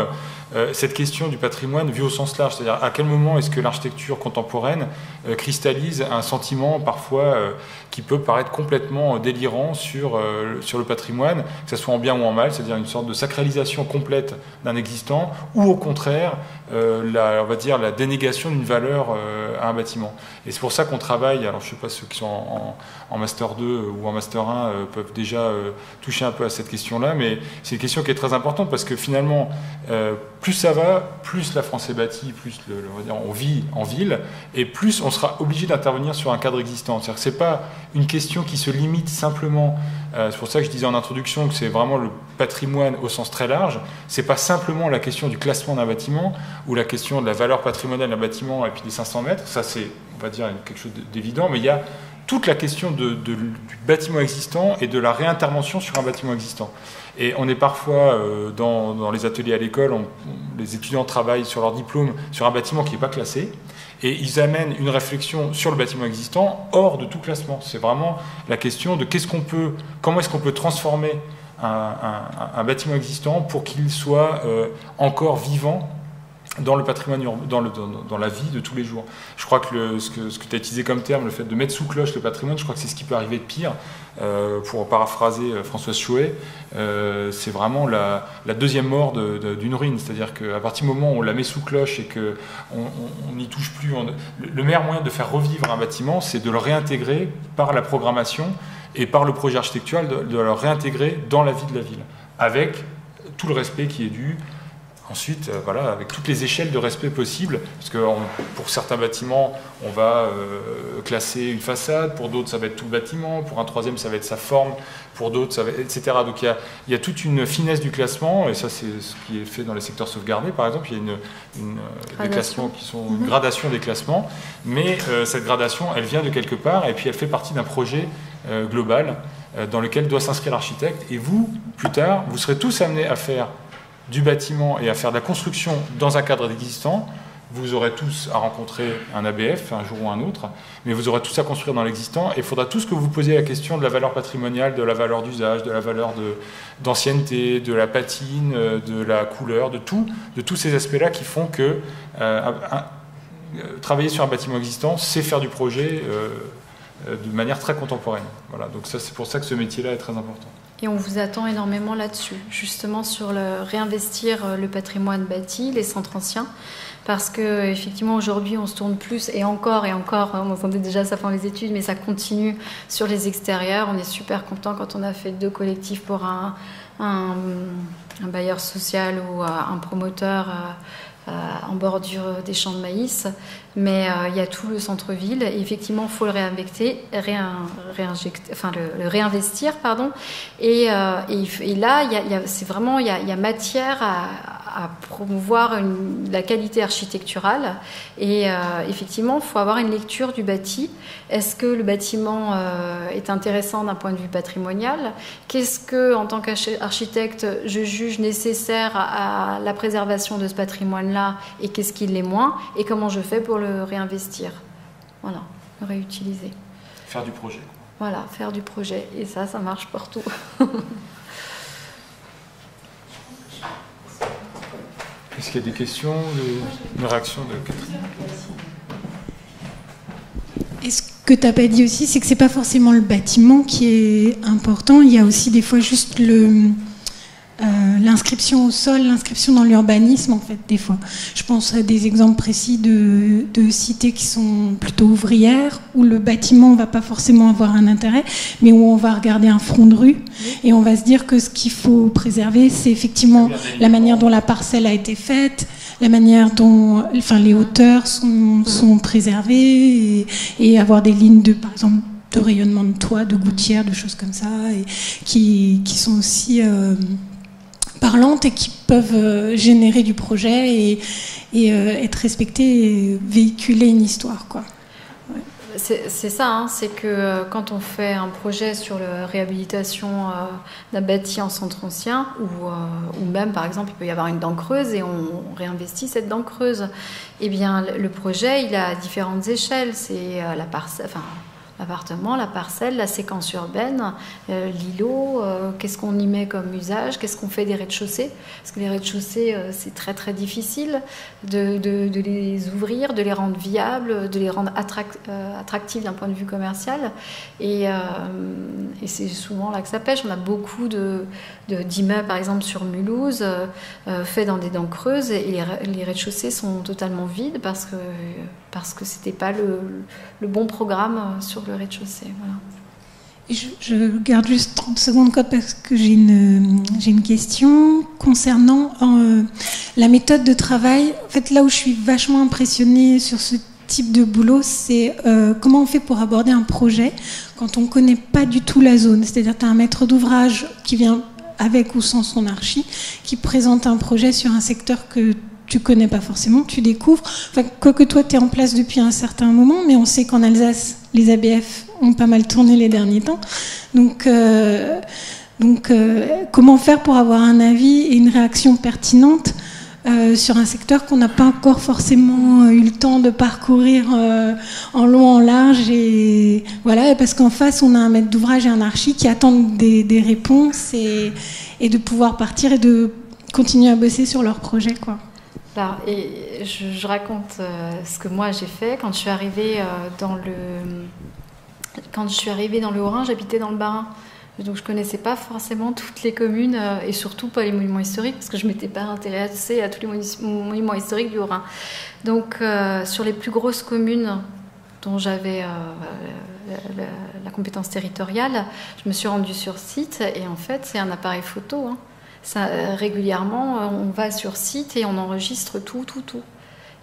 cette question du patrimoine vue au sens large, c'est-à-dire à quel moment est-ce que l'architecture contemporaine cristallise un sentiment parfois qui peut paraître complètement délirant sur le patrimoine, que ce soit en bien ou en mal, c'est-à-dire une sorte de sacralisation complète d'un existant, ou au contraire on va dire la dénégation d'une valeur à un bâtiment. Et c'est pour ça qu'on travaille, alors je ne sais pas ceux qui sont en Master 2 ou en Master 1 peuvent déjà toucher un peu à cette question-là, mais c'est une question qui est très importante parce que finalement, plus ça va, plus la France est bâtie, plus on va dire, on vit en ville, et plus on sera obligé d'intervenir sur un cadre existant. C'est-à-dire que ce n'est pas une question qui se limite simplement, c'est pour ça que je disais en introduction que c'est vraiment le patrimoine au sens très large, c'est pas simplement la question du classement d'un bâtiment ou la question de la valeur patrimoniale d'un bâtiment et puis des 500 mètres, ça c'est, on va dire, quelque chose d'évident, mais il y a toute la question du bâtiment existant et de la réintervention sur un bâtiment existant. Et on est parfois, dans les ateliers à l'école, les étudiants travaillent sur leur diplôme sur un bâtiment qui n'est pas classé, et ils amènent une réflexion sur le bâtiment existant hors de tout classement. C'est vraiment la question de comment est-ce qu'on peut transformer un bâtiment existant pour qu'il soit encore vivant dans le patrimoine, dans la vie de tous les jours. Je crois que ce que tu as utilisé comme terme, le fait de mettre sous cloche le patrimoine, je crois que c'est ce qui peut arriver de pire. Pour paraphraser Françoise Chouet, c'est vraiment la deuxième mort d'une ruine. C'est-à-dire qu'à partir du moment où on la met sous cloche et qu'on n'y touche plus, le meilleur moyen de faire revivre un bâtiment, c'est de le réintégrer par la programmation et par le projet architectural, de le réintégrer dans la vie de la ville, avec tout le respect qui est dû. Ensuite, voilà, avec toutes les échelles de respect possibles, parce que pour certains bâtiments, on va classer une façade, pour d'autres, ça va être tout le bâtiment, pour un troisième, ça va être sa forme, pour d'autres, ça va être, etc. Donc il y a toute une finesse du classement, et ça, c'est ce qui est fait dans les secteurs sauvegardés, par exemple. Il y a des classements qui sont une gradation des classements, mais cette gradation, elle vient de quelque part, et puis elle fait partie d'un projet global dans lequel doit s'inscrire l'architecte. Et vous, plus tard, vous serez tous amenés à faire du bâtiment et à faire de la construction dans un cadre existant. Vous aurez tous à rencontrer un ABF un jour ou un autre, mais vous aurez tous à construire dans l'existant, et il faudra tous que vous posiez la question de la valeur patrimoniale, de la valeur d'usage, de la valeur d'ancienneté, de la patine, de la couleur, de tous ces aspects-là qui font que travailler sur un bâtiment existant, c'est faire du projet de manière très contemporaine. Voilà, donc ça, c'est pour ça que ce métier-là est très important. Et on vous attend énormément là-dessus, justement sur réinvestir le patrimoine bâti, les centres anciens, parce que effectivement aujourd'hui on se tourne plus et encore, on entendait déjà ça pendant les études, mais ça continue sur les extérieurs. On est super content quand on a fait 2 collectifs pour un bailleur social ou un promoteur en bordure des champs de maïs, mais il y a tout le centre-ville, et effectivement il faut le réinvestir, pardon, et là il y a matière à promouvoir la qualité architecturale, et effectivement il faut avoir une lecture du bâti. Est-ce que le bâtiment est intéressant d'un point de vue patrimonial? Qu'est-ce que, en tant qu'architecte, je juge nécessaire à la préservation de ce patrimoine-là, et qu'est-ce qui l'est moins, et comment je fais pour le réinvestir? Voilà, le réutiliser. Faire du projet. Voilà, faire du projet, et ça marche partout. Est-ce qu'il y a des questions, une réaction de Catherine? Et ce que tu n'as pas dit aussi, c'est que ce n'est pas forcément le bâtiment qui est important. Il y a aussi des fois juste l'inscription au sol, l'inscription dans l'urbanisme, en fait, des fois. Je pense à des exemples précis de cités qui sont plutôt ouvrières, où le bâtiment ne va pas forcément avoir un intérêt, mais où on va regarder un front de rue, et on va se dire que ce qu'il faut préserver, c'est effectivement la manière dont la parcelle a été faite, la manière dont les hauteurs sont préservées, et avoir des lignes par exemple, de rayonnement de toit, de gouttières, de choses comme ça, et qui sont aussi... parlantes et qui peuvent générer du projet et être respectées et véhiculer une histoire, quoi. C'est ça, hein, c'est que quand on fait un projet sur la réhabilitation d'un bâti en centre ancien, ou même par exemple il peut y avoir une dent creuse et on réinvestit cette dent creuse, eh bien le projet il a différentes échelles, c'est l'appartement, la parcelle, la séquence urbaine, l'îlot, qu'est-ce qu'on y met comme usage, qu'est-ce qu'on fait des rez-de-chaussée, parce que les rez-de-chaussée c'est très très difficile de les ouvrir, de les rendre viables, de les rendre attractifs d'un point de vue commercial, et c'est souvent là que ça pêche. On a beaucoup d'immeubles par exemple sur Mulhouse faits dans des dents creuses, et les rez-de-chaussée sont totalement vides parce que c'était pas le bon programme sur le rez-de-chaussée. Voilà. Je garde juste 30 secondes parce que j'ai une question concernant la méthode de travail. En fait, là où je suis vachement impressionnée sur ce type de boulot, c'est comment on fait pour aborder un projet quand on ne connaît pas du tout la zone. C'est-à-dire que tu as un maître d'ouvrage qui vient avec ou sans son archi, qui présente un projet sur un secteur que tu connais pas forcément, tu découvres. Enfin, quoique toi, tu es en place depuis un certain moment, mais on sait qu'en Alsace, les ABF ont pas mal tourné les derniers temps. Donc, comment faire pour avoir un avis et une réaction pertinente sur un secteur qu'on n'a pas encore forcément eu le temps de parcourir en long, en large, et voilà, parce qu'en face, on a un maître d'ouvrage et un archi qui attendent des réponses et de pouvoir partir et de continuer à bosser sur leur projet, quoi. Alors, et je raconte ce que moi j'ai fait quand je suis arrivée dans le Haut-Rhin. J'habitais dans le Bas-Rhin, donc je connaissais pas forcément toutes les communes et surtout pas les monuments historiques parce que je m'étais pas intéressée à tous les monuments historiques du Haut-Rhin. Donc sur les plus grosses communes dont j'avais la compétence territoriale, je me suis rendue sur site et en fait c'est un appareil photo, hein. Régulièrement, on va sur site et on enregistre tout.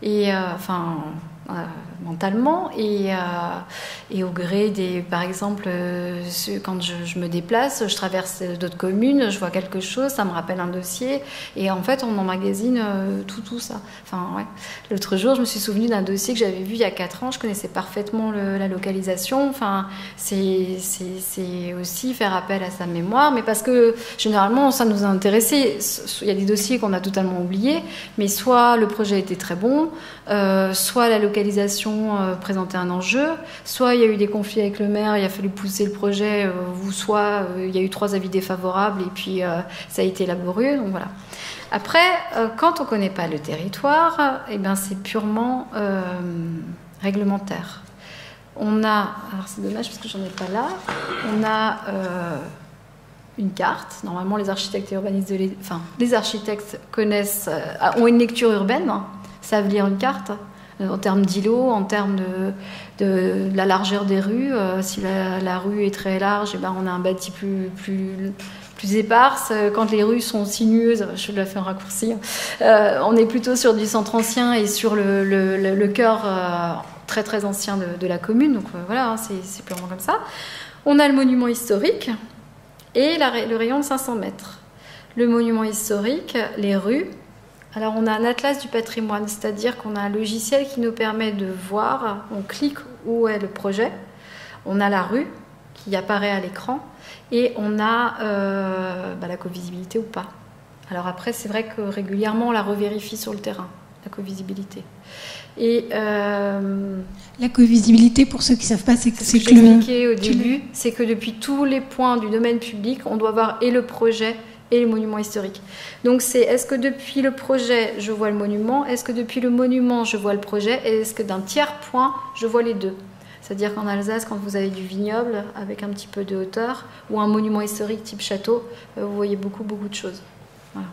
Et mentalement et au gré des, par exemple, quand je me déplace, je traverse d'autres communes, je vois quelque chose, ça me rappelle un dossier et en fait on emmagasine tout ça. Enfin ouais. L'autre jour, je me suis souvenue d'un dossier que j'avais vu il y a 4 ans, je connaissais parfaitement la localisation. Enfin c'est aussi faire appel à sa mémoire, mais parce que généralement ça nous a intéressé. Il y a des dossiers qu'on a totalement oubliés, mais soit le projet était très bon, soit la localisation présentait un enjeu, soit il y a eu des conflits avec le maire, il a fallu pousser le projet, ou soit il y a eu 3 avis défavorables et puis ça a été laborieux. Donc voilà. Après, quand on ne connaît pas le territoire, eh ben, c'est purement réglementaire. On a, alors c'est dommage parce que j'en ai pas là, on a une carte. Normalement, les architectes et urbanistes, les architectes connaissent, ont une lecture urbaine, savent lire une carte. En termes d'îlots, en termes de la largeur des rues. Si la rue est très large, eh ben on a un bâti plus éparse. Quand les rues sont sinueuses, je la fais un raccourci, on est plutôt sur du centre ancien et sur le cœur très très ancien de la commune. Donc voilà, c'est purement comme ça. On a le monument historique et le rayon de 500 mètres. Le monument historique, les rues. Alors on a un atlas du patrimoine, c'est-à-dire qu'on a un logiciel qui nous permet de voir, on clique où est le projet, on a la rue qui apparaît à l'écran et on a la covisibilité ou pas. Alors après c'est vrai que régulièrement on la revérifie sur le terrain, la covisibilité. Et la covisibilité, pour ceux qui ne savent pas, c'est que ce que j'expliquais au début, c'est que depuis tous les points du domaine public, on doit voir et le projet et le monument historique. Donc est-ce que depuis le projet, je vois le monument? Est-ce que depuis le monument, je vois le projet? Et est-ce que d'un tiers point, je vois les deux? C'est-à-dire qu'en Alsace, quand vous avez du vignoble avec un petit peu de hauteur, ou un monument historique type château, vous voyez beaucoup de choses. Voilà.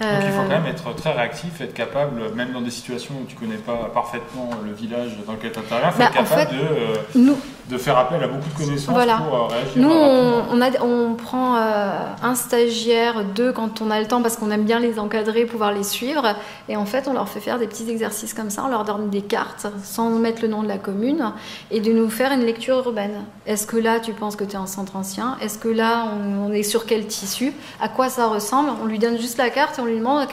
Donc il faut quand même être très réactif, être capable, même dans des situations où tu ne connais pas parfaitement le village dans lequel tu interviens, il faut être capable de faire appel à beaucoup de connaissances voilà. pour réagir. Nous, on prend un stagiaire, 2 quand on a le temps, parce qu'on aime bien les encadrer, pouvoir les suivre. Et en fait, on leur fait faire des petits exercices comme ça. On leur donne des cartes sans mettre le nom de la commune et de nous faire une lecture urbaine. Est-ce que là, tu penses que tu es en centre ancien? Est-ce que là, on est sur quel tissu? À quoi ça ressemble? On lui donne juste la carte et on lui demande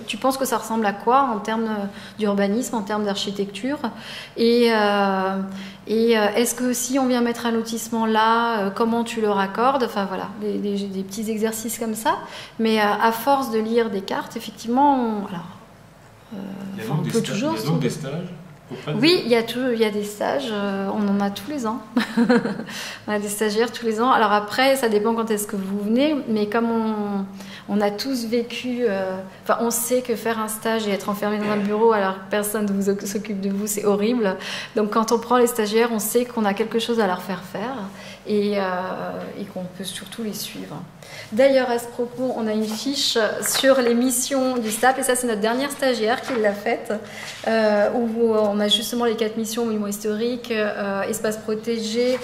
tu penses que ça ressemble à quoi en termes d'urbanisme, en termes d'architecture? Et est-ce que si on vient mettre un lotissement là, comment tu le raccordes? Enfin voilà, des petits exercices comme ça. Mais à force de lire des cartes, effectivement, on peut toujours... Il y a donc des stages? Oui, il y a des stages, on en a tous les ans. On a des stagiaires tous les ans. Alors après, ça dépend quand est-ce que vous venez, mais comme on a tous vécu, on sait que faire un stage et être enfermé dans un bureau alors que personne ne s'occupe de vous, c'est horrible. Donc quand on prend les stagiaires, on sait qu'on a quelque chose à leur faire faire et qu'on peut surtout les suivre. D'ailleurs, à ce propos, on a une fiche sur les missions du STAP, et ça, c'est notre dernière stagiaire qui l'a faite, où on a justement les 4 missions: monuments historiques, espaces protégés,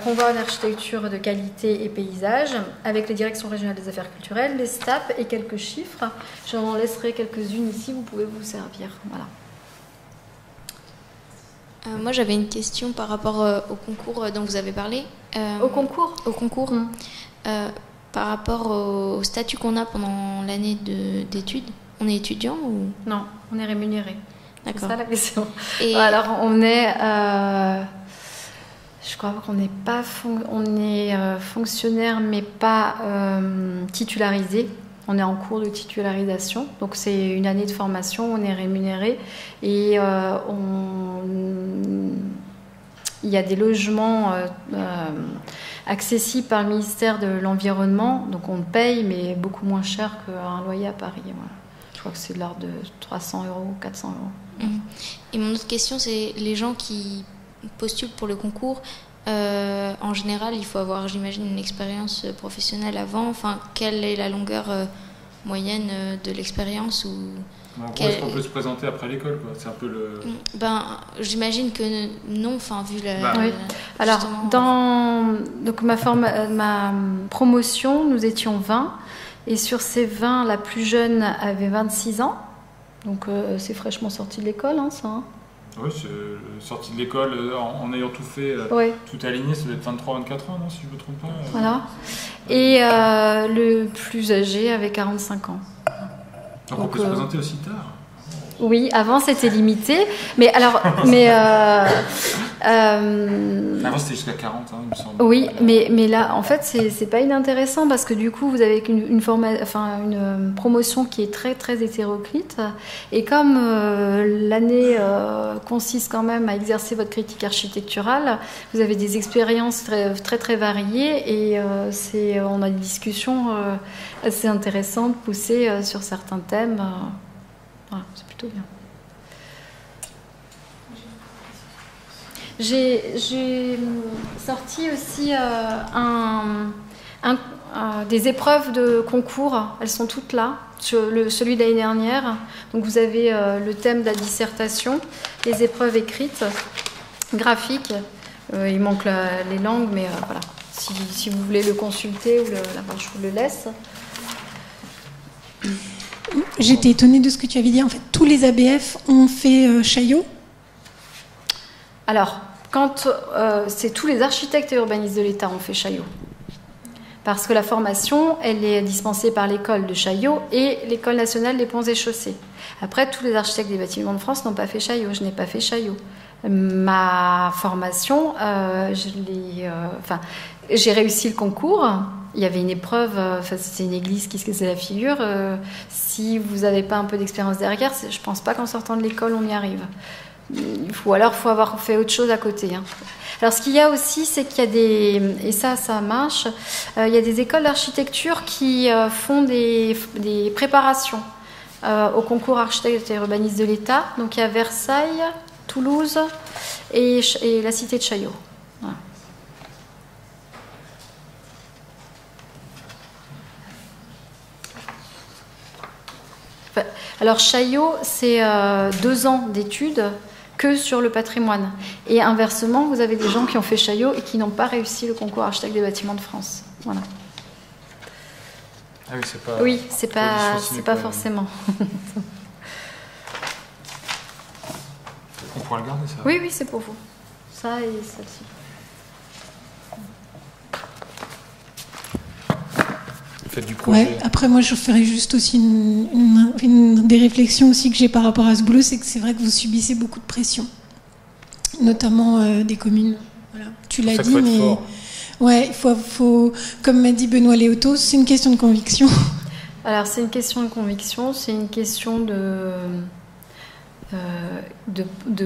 promouvoir une architecture de qualité et paysage, avec les directions régionales des affaires culturelles, les STAP et quelques chiffres. J'en laisserai quelques-unes ici, vous pouvez vous servir. Voilà. Moi, j'avais une question par rapport au concours dont vous avez parlé. Au concours? Au concours. Par rapport au statut qu'on a pendant l'année d'études, on est étudiant ou... Non, on est rémunéré. D'accord. C'est ça la question. Et... Alors, on est... je crois qu'on n'est pas... On est fonctionnaire, mais pas titularisé. On est en cours de titularisation. Donc, c'est une année de formation, on est rémunéré. Et il y a des logements accessibles par le ministère de l'Environnement. Donc, on paye, mais beaucoup moins cher qu'un loyer à Paris. Voilà. Je crois que c'est de l'ordre de 300 €, 400 €. Et mon autre question, c'est les gens qui postulent pour le concours. En général, il faut avoir, j'imagine, une expérience professionnelle avant. Enfin, quelle est la longueur moyenne de l'expérience ou... Est-ce qu'on peut se présenter après l'école, quoi? C'est un peu le... J'imagine que non, enfin, vu la... Oui. Alors, donc ma promotion, nous étions 20, et sur ces 20, la plus jeune avait 26 ans. Donc, c'est fraîchement sorti de l'école, hein, ça. Hein. Oui, c'est sorti de l'école en ayant tout fait, tout aligné, ça doit être 23-24 ans, non, si je ne me trompe pas. Voilà. Et le plus âgé avait 45 ans. Donc on peut se présenter aussi tard. Oui, avant c'était limité, mais alors, avant c'était jusqu'à 40, hein, il me semble. Oui, mais là, en fait, c'est pas inintéressant parce que du coup, vous avez une promotion qui est très très hétéroclite, et comme l'année consiste quand même à exercer votre critique architecturale, vous avez des expériences très très, très variées, et on a des discussions assez intéressantes, poussées sur certains thèmes. Voilà, c'est plutôt bien. J'ai sorti aussi des épreuves de concours. Elles sont toutes là, sur celui de l'année dernière. Donc vous avez le thème de la dissertation, les épreuves écrites, graphiques. Il manque les langues, mais voilà. Si vous voulez le consulter, je vous le laisse. J'étais étonnée de ce que tu avais dit. En fait, tous les ABF ont fait Chaillot. Alors, c'est tous les architectes et urbanistes de l'État ont fait Chaillot. Parce que la formation, elle est dispensée par l'école de Chaillot et l'école nationale des ponts et chaussées. Après, tous les architectes des bâtiments de France n'ont pas fait Chaillot. Je n'ai pas fait Chaillot. Ma formation, j'ai réussi le concours. Il y avait une épreuve, c'était une église qui se cassait la figure. Si vous n'avez pas un peu d'expérience derrière, je ne pense pas qu'en sortant de l'école, on y arrive. Faut avoir fait autre chose à côté. Hein. Alors, ce qu'il y a aussi, c'est qu'il y a et ça marche, il y a des écoles d'architecture qui font des préparations au concours architecte et urbaniste de l'État. Donc, il y a Versailles, Toulouse et la cité de Chaillot. Voilà. Alors Chaillot, c'est 2 ans d'études que sur le patrimoine. Et inversement, vous avez des gens qui ont fait Chaillot et qui n'ont pas réussi le concours architecte des bâtiments de France. Voilà. Ah oui, c'est pas. Oui, c'est pas forcément. On pourra le garder, ça. Oui, c'est pour vous. Ça et celle-ci. Faites du projet. Ouais, après, moi, je ferais juste aussi une des réflexions aussi que j'ai par rapport à ce boulot, c'est que c'est vrai que vous subissez beaucoup de pression, notamment des communes. Voilà. Tu l'as dit, mais fort. Ouais, il faut, comme m'a dit Benoît Léotos, c'est une question de conviction. Alors, c'est une question de conviction, c'est une question de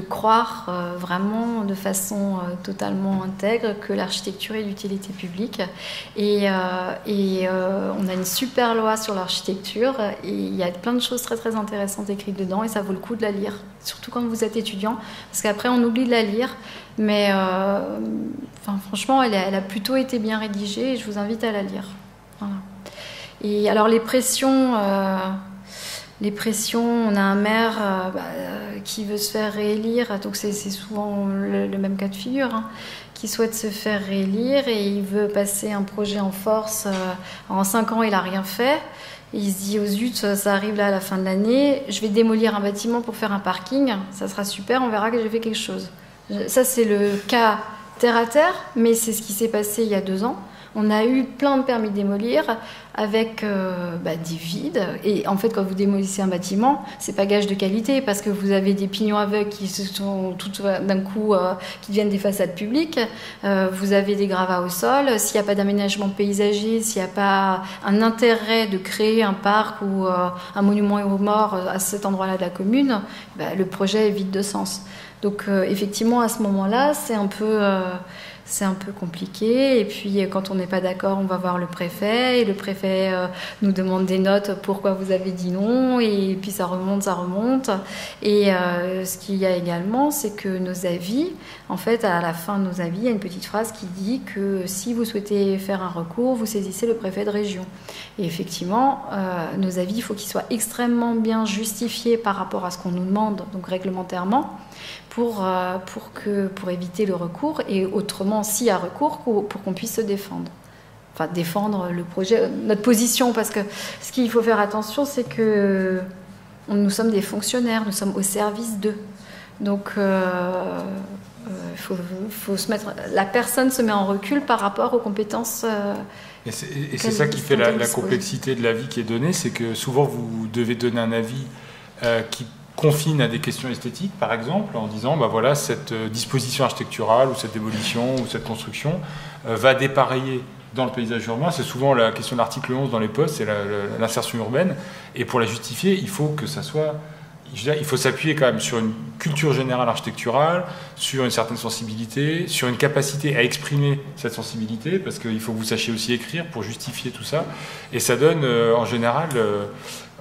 croire vraiment de façon totalement intègre que l'architecture est d'utilité publique. Et on a une super loi sur l'architecture et il y a plein de choses très très intéressantes écrites dedans et ça vaut le coup de la lire, surtout quand vous êtes étudiant, parce qu'après on oublie de la lire, mais franchement elle a plutôt été bien rédigée et je vous invite à la lire. Voilà. Et alors les pressions, on a un maire qui veut se faire réélire, donc c'est souvent le même cas de figure, hein, qui souhaite se faire réélire et il veut passer un projet en force. En 5 ans, il n'a rien fait. Et il se dit, oh zut, ça arrive là à la fin de l'année, je vais démolir un bâtiment pour faire un parking, ça sera super, on verra que j'ai fait quelque chose. Ça, c'est le cas terre à terre, mais c'est ce qui s'est passé il y a 2 ans. On a eu plein de permis de démolir avec des vides. Et en fait, quand vous démolissez un bâtiment, c'est pas gage de qualité parce que vous avez des pignons aveugles qui se sont tout d'un coup qui deviennent des façades publiques. Vous avez des gravats au sol. S'il n'y a pas d'aménagement paysager, s'il n'y a pas un intérêt de créer un parc ou un monument aux morts à cet endroit-là de la commune, le projet est vide de sens. Donc effectivement, à ce moment-là, c'est un peu compliqué et puis quand on n'est pas d'accord on va voir le préfet et le préfet nous demande des notes pourquoi vous avez dit non et puis ça remonte et ce qu'il y a également c'est que nos avis, en fait à la fin de nos avis il y a une petite phrase qui dit que si vous souhaitez faire un recours vous saisissez le préfet de région et effectivement nos avis il faut qu'ils soient extrêmement bien justifiés par rapport à ce qu'on nous demande donc réglementairement pour éviter le recours et autrement, s'il y a recours, pour qu'on puisse se défendre. Enfin, défendre le projet, notre position, parce que ce qu'il faut faire attention, c'est que nous sommes des fonctionnaires, nous sommes au service d'eux. Donc, faut se mettre, la personne se met en recul par rapport aux compétences. Et c'est ça qui fait la complexité de l'avis qui est donné, c'est que souvent vous devez donner un avis qui confine à des questions esthétiques, par exemple, en disant voilà, cette disposition architecturale ou cette démolition ou cette construction va dépareiller dans le paysage urbain. C'est souvent la question de l'article 11 dans les postes, c'est l'insertion urbaine. Et pour la justifier, il faut que ça soit... il faut s'appuyer quand même sur une culture générale architecturale, sur une certaine sensibilité, sur une capacité à exprimer cette sensibilité, parce qu'il faut que vous sachiez aussi écrire pour justifier tout ça. Et ça donne, en général...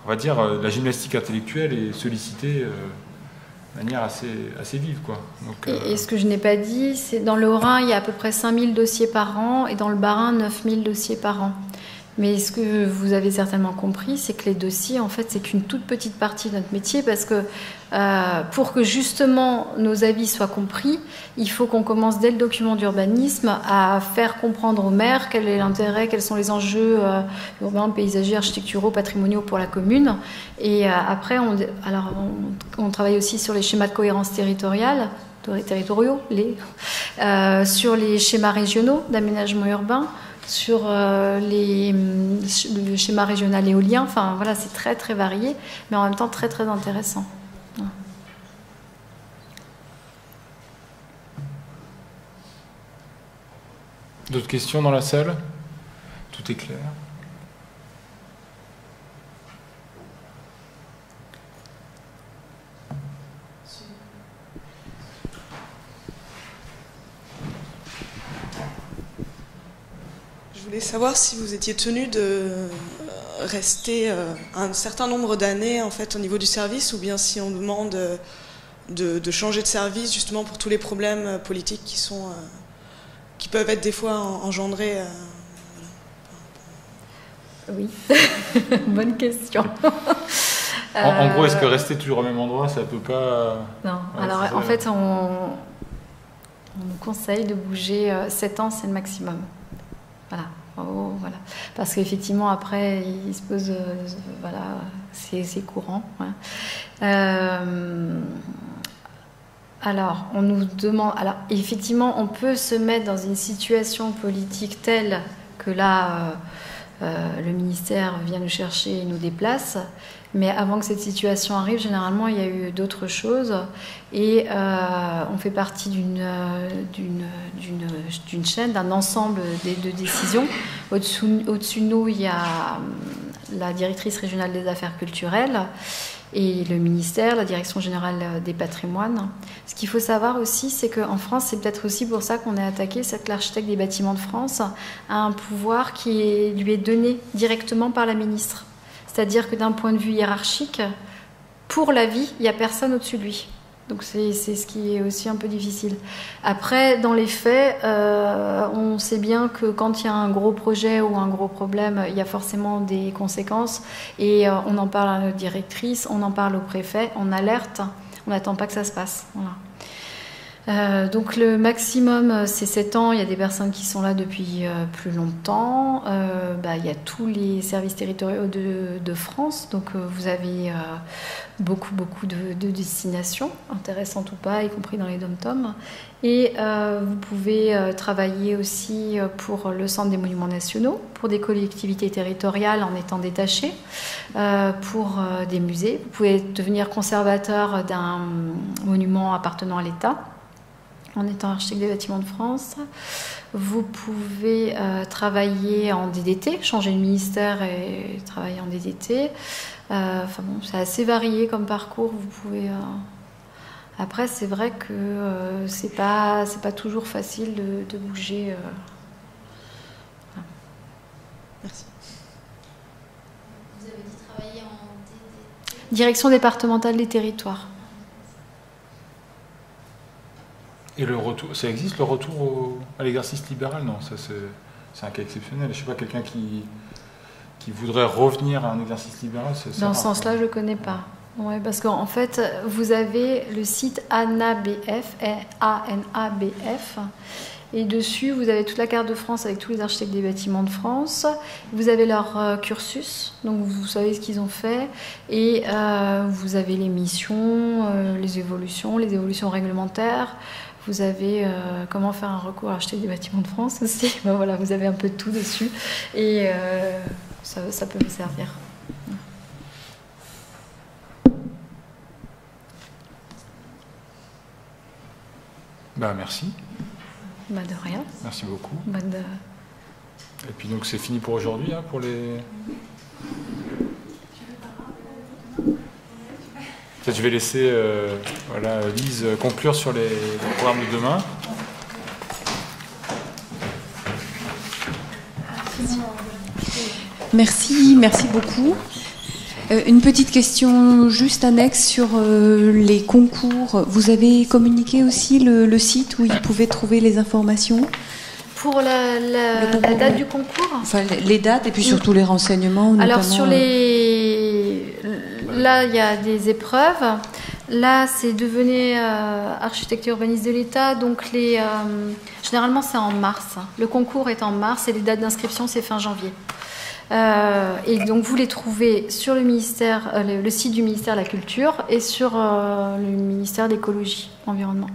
on va dire, la gymnastique intellectuelle est sollicitée de manière assez vive, quoi. Donc, et ce que je n'ai pas dit, c'est dans le Haut-Rhin, il y a à peu près 5000 dossiers par an, et dans le Bas-Rhin, 9000 dossiers par an. Mais ce que vous avez certainement compris, c'est que les dossiers, en fait, c'est qu'une toute petite partie de notre métier, parce que pour que justement nos avis soient compris, il faut qu'on commence dès le document d'urbanisme à faire comprendre aux maires quel est l'intérêt, quels sont les enjeux urbains, paysagers, architecturaux, patrimoniaux pour la commune. Et après, on travaille aussi sur les schémas de cohérence territoriale, territoriaux, sur les schémas régionaux d'aménagement urbain, sur le schéma régional éolien. Enfin, voilà, c'est très, très varié, mais en même temps très, très intéressant. Voilà. D'autres questions dans la salle? Tout est clair. Je voulais savoir si vous étiez tenu de rester un certain nombre d'années en fait au niveau du service, ou bien si on demande de changer de service justement pour tous les problèmes politiques qui peuvent être des fois engendrés. Oui, bonne question. En gros, est-ce que rester toujours au même endroit, ça peut pas... Non, ouais, alors en fait, on nous conseille de bouger 7 ans, c'est le maximum. Voilà. Oh, voilà. Parce qu'effectivement, après, il se pose... voilà, c'est courant. Ouais. Alors, on nous demande... Alors, effectivement, on peut se mettre dans une situation politique telle que là, le ministère vient nous chercher et nous déplace. Mais avant que cette situation arrive, généralement, il y a eu d'autres choses. Et on fait partie d'une chaîne, d'un ensemble de décisions. Au-dessus de nous, il y a la directrice régionale des affaires culturelles et le ministère, la direction générale des patrimoines. Ce qu'il faut savoir aussi, c'est qu'en France, c'est peut-être aussi pour ça qu'on est attaqué, c'est que l'architecte des bâtiments de France a un pouvoir qui lui est donné directement par la ministre. C'est-à-dire que d'un point de vue hiérarchique, pour la vie, il n'y a personne au-dessus de lui. Donc c'est ce qui est aussi un peu difficile. Après, dans les faits, on sait bien que quand il y a un gros projet ou un gros problème, il y a forcément des conséquences. Et on en parle à notre directrice, on en parle au préfet, on alerte, on n'attend pas que ça se passe. Voilà. Donc le maximum, c'est 7 ans. Il y a des personnes qui sont là depuis plus longtemps. Il y a tous les services territoriaux de France. Donc vous avez beaucoup de destinations, intéressantes ou pas, y compris dans les dom-toms. Et vous pouvez travailler aussi pour le Centre des monuments nationaux, pour des collectivités territoriales en étant détaché, pour des musées. Vous pouvez devenir conservateur d'un monument appartenant à l'État, en étant architecte des bâtiments de France. Vous pouvez travailler en DDT, changer de ministère et travailler en DDT. C'est assez varié comme parcours. Vous pouvez. Après, c'est vrai que c'est pas toujours facile de bouger. Merci. Vous avez dit travailler en DDT. Direction départementale des territoires. Et le retour, ça existe le retour à l'exercice libéral? Non, ça c'est un cas exceptionnel. Je sais pas, quelqu'un qui voudrait revenir à un exercice libéral, dans ce sens-là, je connais pas. Ouais, parce qu'en fait, vous avez le site ANABF, ANABF, et dessus, vous avez toute la carte de France avec tous les architectes des bâtiments de France. Vous avez leur cursus, donc vous savez ce qu'ils ont fait, et vous avez les missions, les évolutions réglementaires. Vous avez comment faire un recours à acheter des bâtiments de France aussi. Voilà, vous avez un peu de tout dessus, et ça peut vous servir. Merci. De rien. Merci beaucoup. Et puis donc c'est fini pour aujourd'hui, hein, pour les... Je vais laisser Lise conclure sur les programmes de demain. Merci beaucoup. Une petite question juste annexe sur les concours. Vous avez communiqué aussi le site où ils pouvaient trouver les informations? Pour la date du concours? Enfin, les dates et puis surtout les renseignements. Alors sur là, il y a des épreuves. Là, c'est devenir architecte urbaniste de l'État. Donc généralement, c'est en mars. Le concours est en mars et les dates d'inscription, c'est fin janvier. Et donc vous les trouvez sur le ministère, le site du ministère de la Culture et sur le ministère de l'Écologie, Environnement.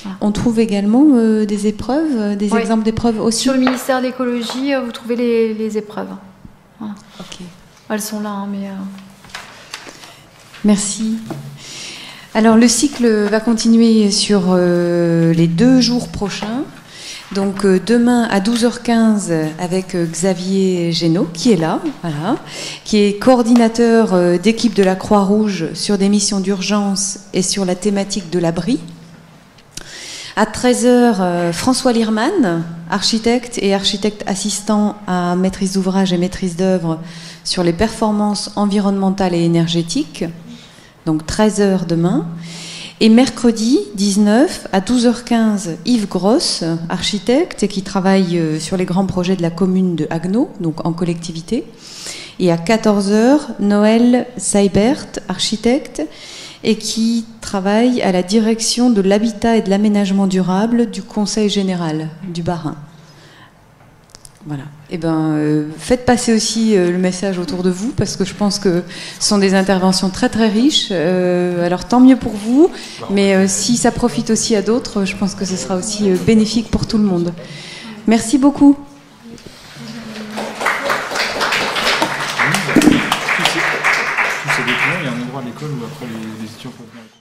Voilà. On trouve également des épreuves, des exemples d'épreuves aussi. Sur le ministère de l'Écologie, vous trouvez les épreuves. Voilà. Ok. Elles sont là, hein, mais. Merci. Alors le cycle va continuer sur les 2 jours prochains. Donc demain à 12h15 avec Xavier Génaud qui est là, voilà, qui est coordinateur d'équipe de la Croix-Rouge sur des missions d'urgence et sur la thématique de l'abri. À 13h, François Lierman, architecte et architecte assistant à maîtrise d'ouvrage et maîtrise d'œuvre sur les performances environnementales et énergétiques. Donc 13h demain. Et mercredi 19 à 12h15, Yves Grosse, architecte et qui travaille sur les grands projets de la commune de Haguenau, donc en collectivité. Et à 14h, Noël Seibert, architecte, et qui travaille à la direction de l'habitat et de l'aménagement durable du Conseil général du Bas-Rhin. Voilà. Eh ben, faites passer aussi le message autour de vous, parce que je pense que ce sont des interventions très très riches. Alors tant mieux pour vous, mais si ça profite aussi à d'autres, je pense que ce sera aussi bénéfique pour tout le monde. Merci beaucoup. Tous ces documents, il y a un endroit à l'école où après les étudiants peuvent venir.